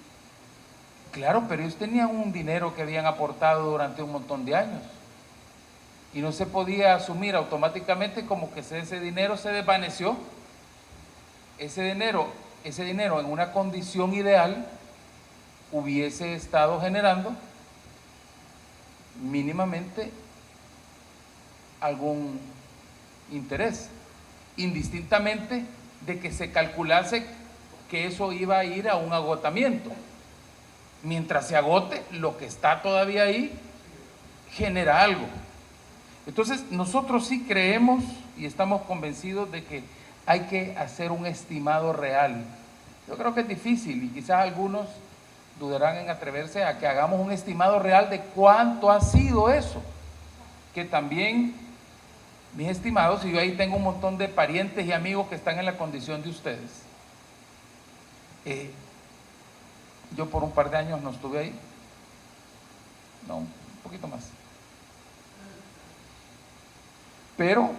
claro, pero ellos tenían un dinero que habían aportado durante un montón de años. Y no se podía asumir automáticamente como que ese dinero se desvaneció. Ese dinero en una condición ideal hubiese estado generando mínimamente algún interés, indistintamente de que se calculase que eso iba a ir a un agotamiento. Mientras se agote, lo que está todavía ahí genera algo. Entonces, nosotros sí creemos y estamos convencidos de que hay que hacer un estimado real. Yo creo que es difícil y quizás algunos dudarán en atreverse a que hagamos un estimado real de cuánto ha sido eso. Que también, mis estimados, y yo ahí tengo un montón de parientes y amigos que están en la condición de ustedes. Yo por un par de años no estuve ahí. No, un poquito más. Pero,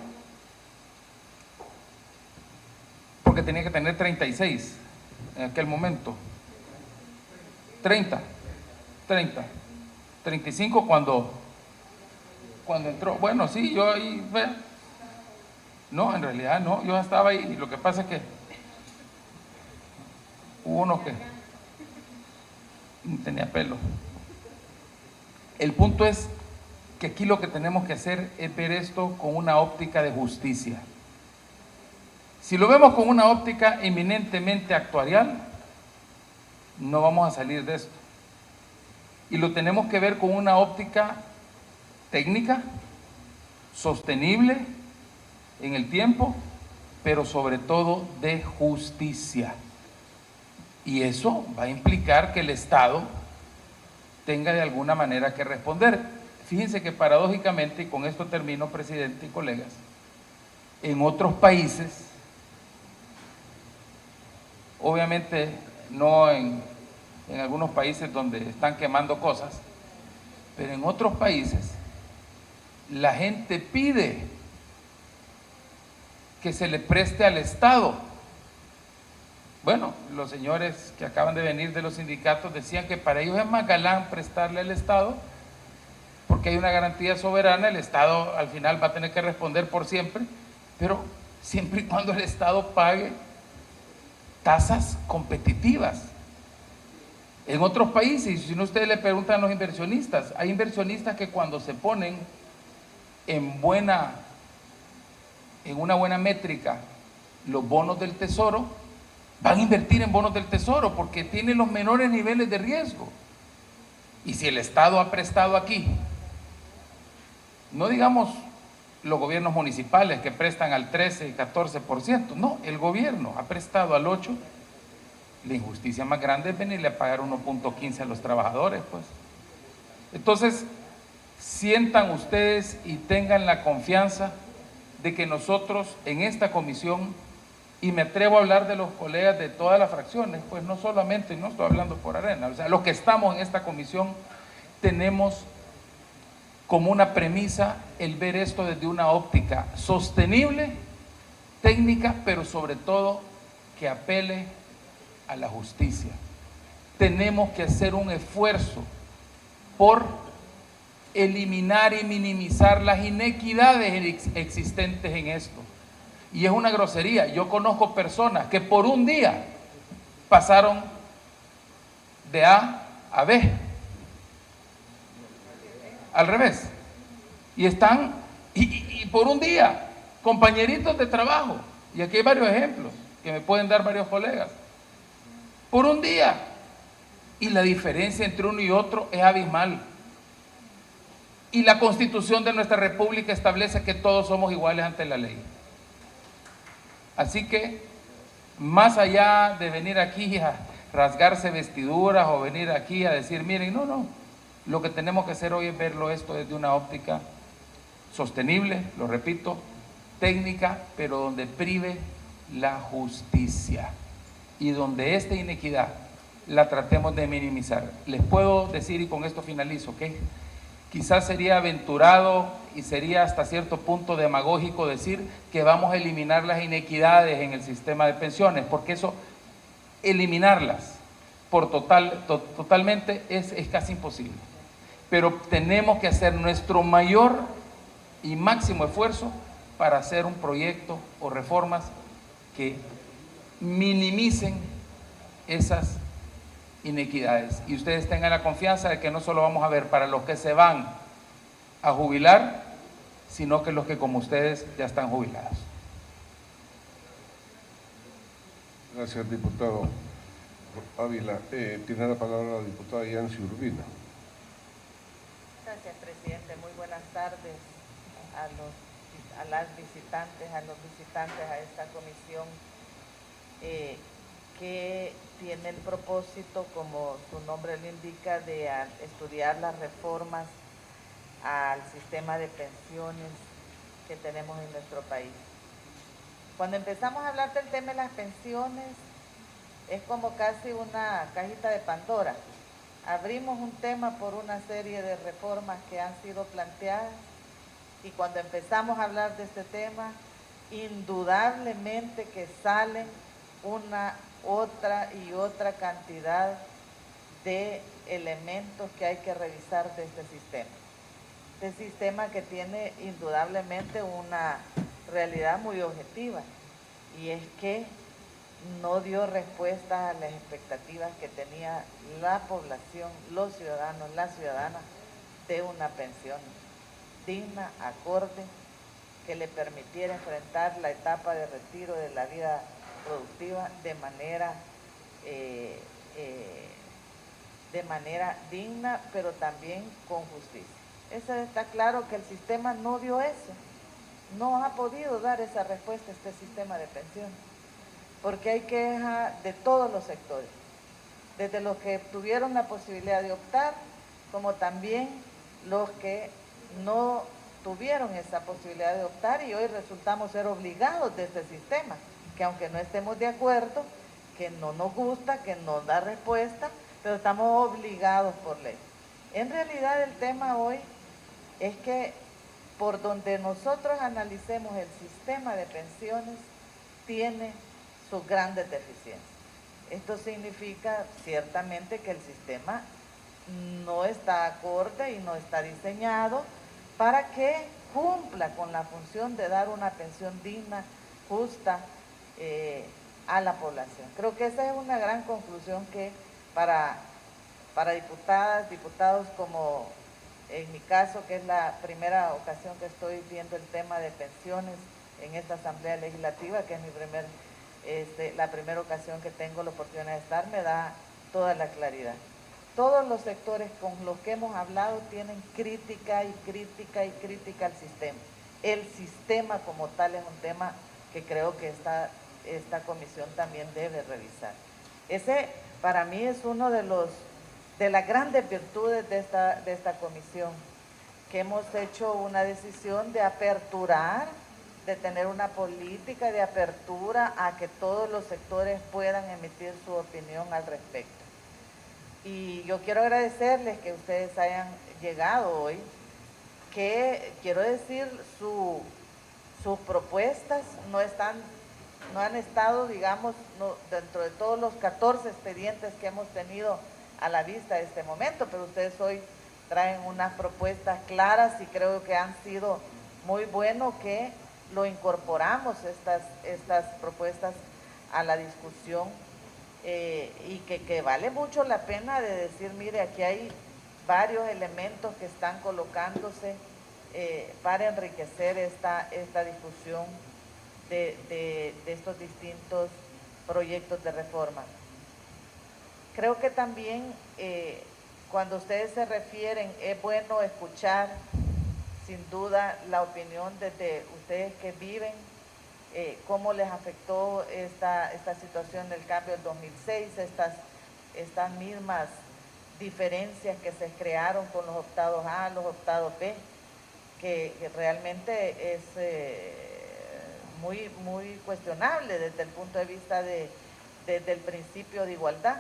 porque tenía que tener 36 en aquel momento. 35 cuando entró. Bueno, sí, yo ahí, no, en realidad no, yo estaba ahí. Lo que pasa es que hubo uno que no tenía pelo. El punto es que aquí lo que tenemos que hacer es ver esto con una óptica de justicia. Si lo vemos con una óptica eminentemente actuarial, no vamos a salir de esto. Y lo tenemos que ver con una óptica técnica, sostenible en el tiempo, pero sobre todo de justicia. Y eso va a implicar que el Estado tenga de alguna manera que responder. Fíjense que paradójicamente, y con esto termino, presidente y colegas, en otros países, obviamente no en algunos países donde están quemando cosas, pero en otros países la gente pide que se le preste al Estado. Bueno, los señores que acaban de venir de los sindicatos decían que para ellos es más galán prestarle al Estado porque hay una garantía soberana, el Estado al final va a tener que responder por siempre, pero siempre y cuando el Estado pague tasas competitivas. En otros países, si no ustedes le preguntan a los inversionistas, hay inversionistas que cuando se ponen en una buena métrica los bonos del Tesoro, van a invertir en bonos del Tesoro porque tienen los menores niveles de riesgo. Y si el Estado ha prestado aquí, no digamos los gobiernos municipales que prestan al 13 y 14%, no, el gobierno ha prestado al 8%, la injusticia más grande es venirle a pagar 1.15 a los trabajadores, pues. Entonces, sientan ustedes y tengan la confianza de que nosotros en esta comisión, y me atrevo a hablar de los colegas de todas las fracciones, pues no solamente, no estoy hablando por Arena, o sea, los que estamos en esta comisión tenemos como una premisa el ver esto desde una óptica sostenible, técnica, pero sobre todo que apele a la justicia. Tenemos que hacer un esfuerzo por eliminar y minimizar las inequidades existentes en esto. Y es una grosería. Yo conozco personas que por un día pasaron de A a B. Al revés. Y están, y por un día, compañeritos de trabajo. Y aquí hay varios ejemplos que me pueden dar varios colegas. Por un día. Y la diferencia entre uno y otro es abismal. Y la Constitución de nuestra República establece que todos somos iguales ante la ley. Así que, más allá de venir aquí a rasgarse vestiduras o venir aquí a decir, miren, no, lo que tenemos que hacer hoy es verlo esto desde una óptica sostenible, lo repito, técnica, pero donde prive la justicia y donde esta inequidad la tratemos de minimizar. Les puedo decir, y con esto finalizo, que quizás sería aventurado y sería hasta cierto punto demagógico decir que vamos a eliminar las inequidades en el sistema de pensiones, porque eso, eliminarlas totalmente es casi imposible. Pero tenemos que hacer nuestro mayor y máximo esfuerzo para hacer un proyecto o reformas que minimicen esas inequidades. Y ustedes tengan la confianza de que no solo vamos a ver para los que se van a jubilar, sino que los que como ustedes ya están jubilados. Gracias, diputado Ávila. Tiene la palabra la diputada Yancy Urbina. Gracias, presidente. Muy buenas tardes a las visitantes, a los visitantes a esta comisión que tiene el propósito, como su nombre lo indica, de estudiar las reformas al sistema de pensiones que tenemos en nuestro país. Cuando empezamos a hablar del tema de las pensiones, es como casi una cajita de Pandora. Abrimos un tema por una serie de reformas que han sido planteadas y cuando empezamos a hablar de este tema, indudablemente que salen una, otra y otra cantidad de elementos que hay que revisar de este sistema. Este sistema que tiene indudablemente una realidad muy objetiva y es que no dio respuesta a las expectativas que tenía la población, los ciudadanos, las ciudadanas, de una pensión digna, acorde, que le permitiera enfrentar la etapa de retiro de la vida productiva de manera digna, pero también con justicia. Eso está claro que el sistema no dio eso, no ha podido dar esa respuesta a este sistema de pensiones, porque hay queja de todos los sectores, desde los que tuvieron la posibilidad de optar, como también los que no tuvieron esa posibilidad de optar y hoy resultamos ser obligados de este sistema, que aunque no estemos de acuerdo, que no nos gusta, que no da respuesta, pero estamos obligados por ley. En realidad el tema hoy es que por donde nosotros analicemos el sistema de pensiones, tiene sus grandes deficiencias. Esto significa ciertamente que el sistema no está acorde y no está diseñado para que cumpla con la función de dar una pensión digna, justa a la población. Creo que esa es una gran conclusión que para diputadas, diputados, como en mi caso, que es la primera ocasión que estoy viendo el tema de pensiones en esta Asamblea Legislativa, que es la primera ocasión que tengo la oportunidad de estar, me da toda la claridad. Todos los sectores con los que hemos hablado tienen crítica y crítica y crítica al sistema. El sistema como tal es un tema que creo que esta comisión también debe revisar. Ese para mí es uno de las grandes virtudes de esta comisión, que hemos hecho una decisión de aperturar, de tener una política de apertura a que todos los sectores puedan emitir su opinión al respecto. Y yo quiero agradecerles que ustedes hayan llegado hoy, que quiero decir, sus propuestas no han estado, digamos, dentro de todos los 14 expedientes que hemos tenido a la vista de este momento, pero ustedes hoy traen unas propuestas claras y creo que han sido muy bueno que lo incorporamos estas propuestas a la discusión y que vale mucho la pena de decir, mire, aquí hay varios elementos que están colocándose para enriquecer esta discusión de estos distintos proyectos de reforma. Creo que también cuando ustedes se refieren, es bueno escuchar sin duda la opinión desde ustedes que viven, cómo les afectó esta situación del cambio del 2006, estas mismas diferencias que se crearon con los optados A, los optados B, que realmente es muy cuestionable desde el punto de vista desde el principio de igualdad.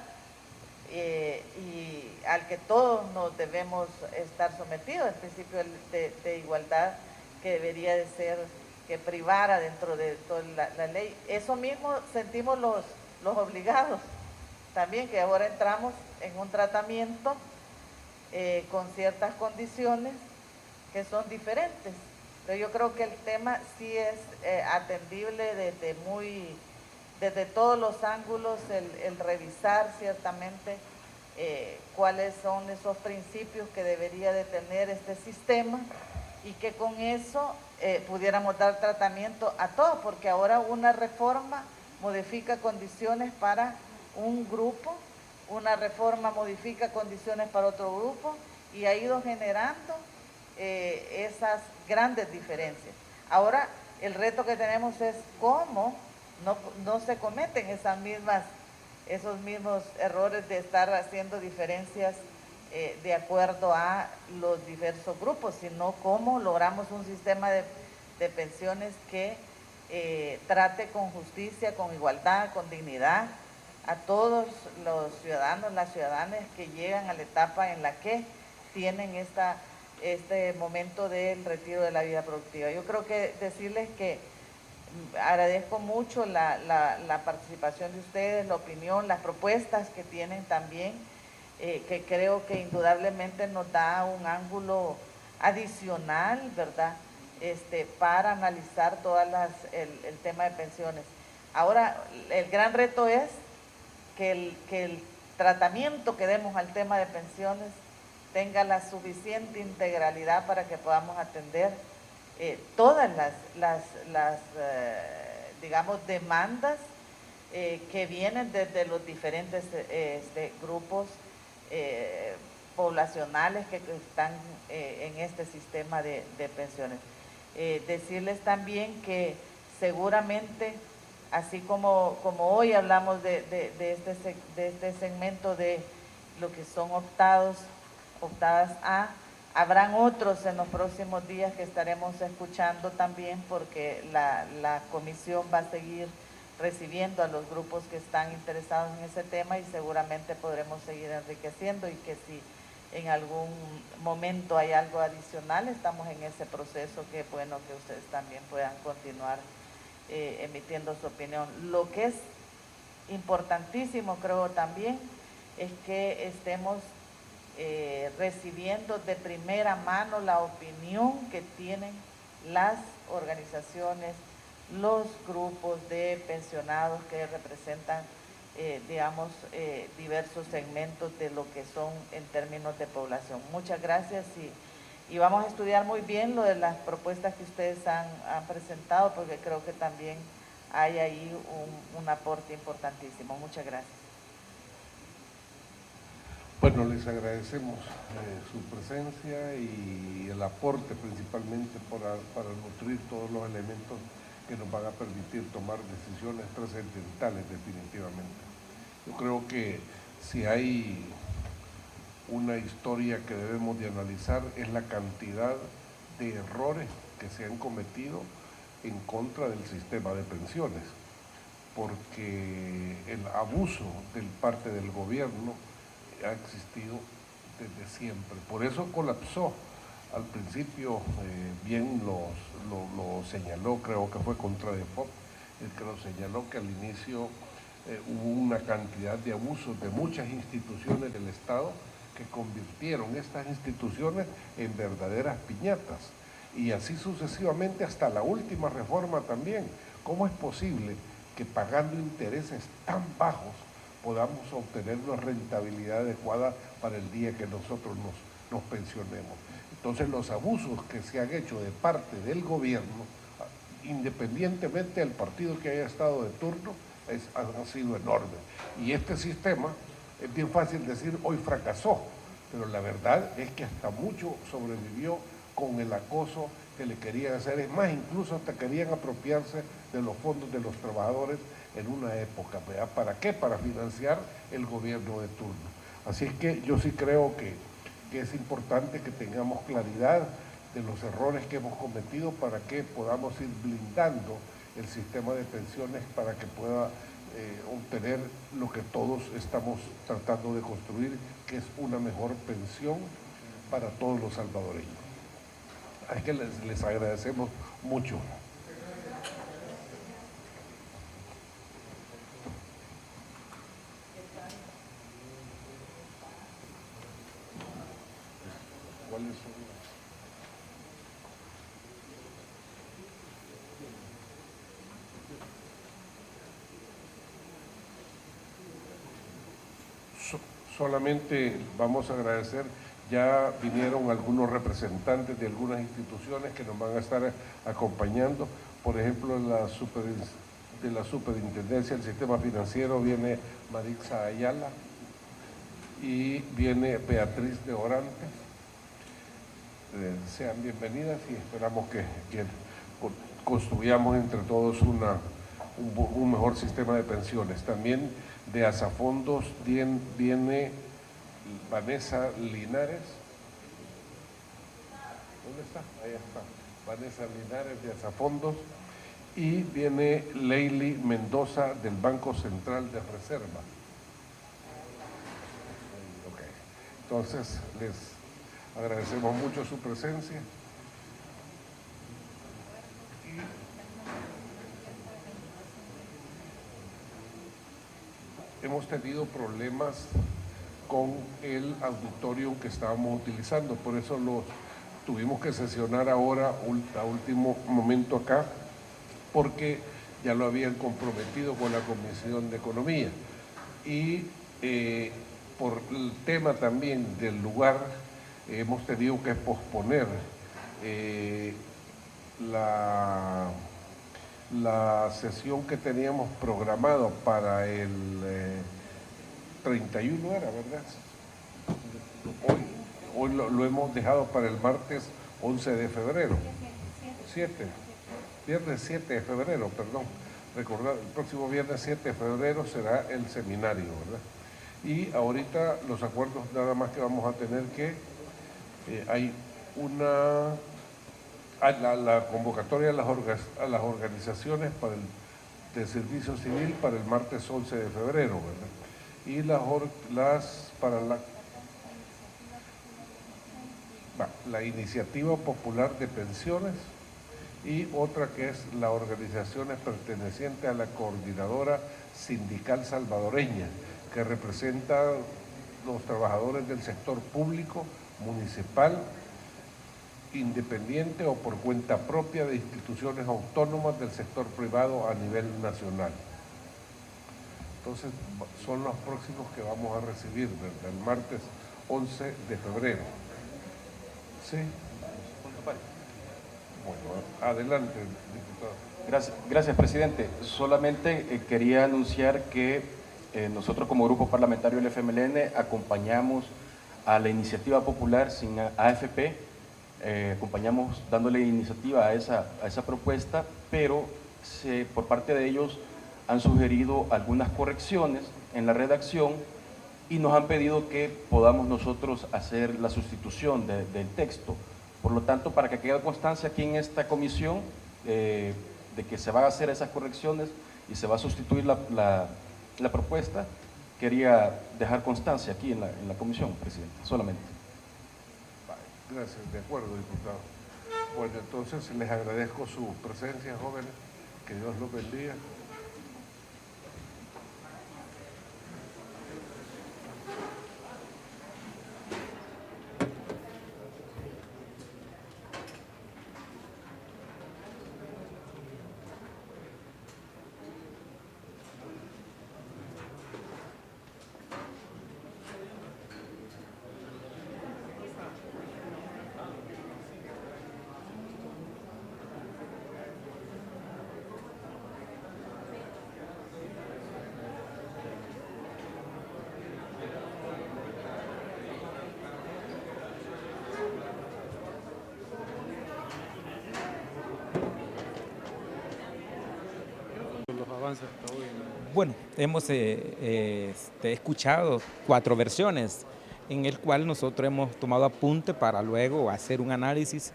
y al que todos nos debemos estar sometidos, el principio de igualdad que debería de ser, que privara dentro de toda la ley. Eso mismo sentimos los obligados también, que ahora entramos en un tratamiento con ciertas condiciones que son diferentes. Pero yo creo que el tema sí es atendible desde todos los ángulos, el revisar ciertamente cuáles son esos principios que debería de tener este sistema y que con eso pudiéramos dar tratamiento a todos, porque ahora una reforma modifica condiciones para un grupo, una reforma modifica condiciones para otro grupo y ha ido generando esas grandes diferencias. Ahora el reto que tenemos es cómo no se cometen esos mismos errores de estar haciendo diferencias de acuerdo a los diversos grupos, sino cómo logramos un sistema de pensiones que trate con justicia, con igualdad, con dignidad a todos los ciudadanos, las ciudadanas que llegan a la etapa en la que tienen este momento del retiro de la vida productiva. Yo creo que decirles que agradezco mucho la participación de ustedes, la opinión, las propuestas que tienen también, que creo que indudablemente nos da un ángulo adicional, ¿verdad?, para analizar el tema de pensiones. Ahora, el gran reto es que el tratamiento que demos al tema de pensiones tenga la suficiente integralidad para que podamos atender todas las digamos, demandas que vienen desde los diferentes grupos poblacionales que están en este sistema de pensiones. Decirles también que seguramente, así como hoy hablamos de este segmento de lo que son optadas a, habrán otros en los próximos días que estaremos escuchando también, porque la comisión va a seguir recibiendo a los grupos que están interesados en ese tema y seguramente podremos seguir enriqueciendo, y que si en algún momento hay algo adicional, estamos en ese proceso, que es bueno que ustedes también puedan continuar emitiendo su opinión. Lo que es importantísimo, creo también, es que estemos recibiendo de primera mano la opinión que tienen las organizaciones, los grupos de pensionados que representan, digamos, diversos segmentos de lo que son en términos de población. Muchas gracias y vamos a estudiar muy bien lo de las propuestas que ustedes han presentado, porque creo que también hay ahí un aporte importantísimo. Muchas gracias. Bueno, les agradecemos su presencia y el aporte principalmente para nutrir todos los elementos que nos van a permitir tomar decisiones trascendentales definitivamente. Yo creo que si hay una historia que debemos de analizar es la cantidad de errores que se han cometido en contra del sistema de pensiones, porque el abuso de parte del gobierno ha existido desde siempre. Por eso colapsó. Al principio, bien lo señaló, creo que fue Contradefop el que lo señaló, que al inicio hubo una cantidad de abusos de muchas instituciones del Estado que convirtieron estas instituciones en verdaderas piñatas. Y así sucesivamente hasta la última reforma también. ¿Cómo es posible que pagando intereses tan bajos podamos obtener una rentabilidad adecuada para el día que nosotros nos pensionemos? Entonces los abusos que se han hecho de parte del gobierno, independientemente del partido que haya estado de turno, han sido enormes. Y este sistema, es bien fácil decir, hoy fracasó, pero la verdad es que hasta mucho sobrevivió con el acoso que le querían hacer. Es más, incluso hasta querían apropiarse de los fondos de los trabajadores en una época, ¿verdad? ¿Para qué? Para financiar el gobierno de turno. Así es que yo sí creo que es importante que tengamos claridad de los errores que hemos cometido para que podamos ir blindando el sistema de pensiones para que pueda obtener lo que todos estamos tratando de construir, que es una mejor pensión para todos los salvadoreños. Así que les agradecemos mucho. ¿Cuáles son? Solamente vamos a agradecer, ya vinieron algunos representantes de algunas instituciones que nos van a estar acompañando, por ejemplo, de la Superintendencia del Sistema Financiero viene Marixa Ayala y viene Beatriz de Orante. Sean bienvenidas y esperamos que construyamos entre todos un mejor sistema de pensiones. También de Asafondos viene Vanessa Linares. ¿Dónde está? Ahí está. Vanessa Linares de Asafondos. Y viene Leili Mendoza del Banco Central de Reserva. Okay. Entonces, les agradecemos mucho su presencia. Hemos tenido problemas con el auditorium que estábamos utilizando, por eso tuvimos que sesionar ahora a último momento acá, porque ya lo habían comprometido con la Comisión de Economía. Y por el tema también del lugar, hemos tenido que posponer la sesión que teníamos programado para el 31, era, ¿verdad? Hoy lo hemos dejado para el martes 11 de febrero. Viernes 7 de febrero, perdón. Recordad, el próximo viernes 7 de febrero será el seminario, ¿verdad? Y ahorita los acuerdos nada más que vamos a tener que hay la convocatoria a las organizaciones de servicio civil para el martes 11 de febrero, ¿verdad? Y la iniciativa popular de pensiones y otra que es la organizaciones perteneciente a la coordinadora sindical salvadoreña, que representa los trabajadores del sector público, municipal, independiente o por cuenta propia de instituciones autónomas del sector privado a nivel nacional. Entonces, son los próximos que vamos a recibir, ¿verdad? El martes 11 de febrero. ¿Sí? Bueno, adelante, diputado. Gracias, presidente. Solamente quería anunciar que nosotros como grupo parlamentario del FMLN acompañamos a la iniciativa popular sin AFP, acompañamos dándole iniciativa a esa propuesta, pero por parte de ellos han sugerido algunas correcciones en la redacción y nos han pedido que podamos nosotros hacer la sustitución del texto. Por lo tanto, para que quede constancia aquí en esta comisión de que se van a hacer esas correcciones y se va a sustituir la propuesta, quería dejar constancia aquí en la comisión, presidente, solamente. Gracias, de acuerdo, diputado. Bueno, entonces les agradezco su presencia, jóvenes, que Dios los bendiga. Bueno, hemos escuchado 4 versiones en el cual nosotros hemos tomado apunte para luego hacer un análisis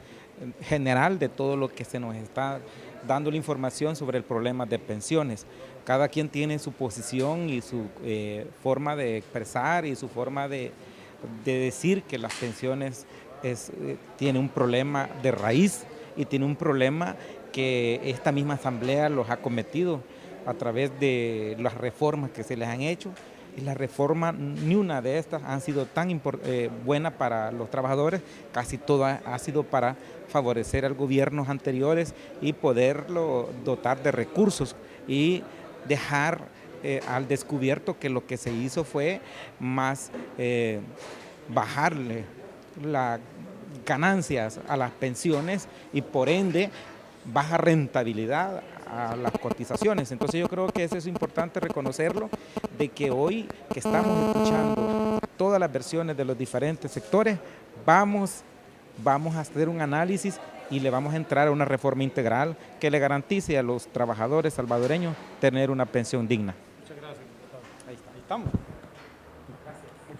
general de todo lo que se nos está dando la información sobre el problema de pensiones. Cada quien tiene su posición y su forma de expresar y su forma de decir que las pensiones tiene un problema de raíz y tiene un problema que esta misma asamblea los ha cometido a través de las reformas que se les han hecho. Y la reforma, ni una de estas han sido tan buena para los trabajadores, casi toda ha sido para favorecer a los gobiernos anteriores y poderlo dotar de recursos y dejar al descubierto que lo que se hizo fue más bajarle las ganancias a las pensiones y por ende baja rentabilidad a las cotizaciones. Entonces yo creo que eso es importante reconocerlo, de que hoy que estamos escuchando todas las versiones de los diferentes sectores, vamos a hacer un análisis y le vamos a entrar a una reforma integral que le garantice a los trabajadores salvadoreños tener una pensión digna. Muchas gracias, diputado. Ahí estamos.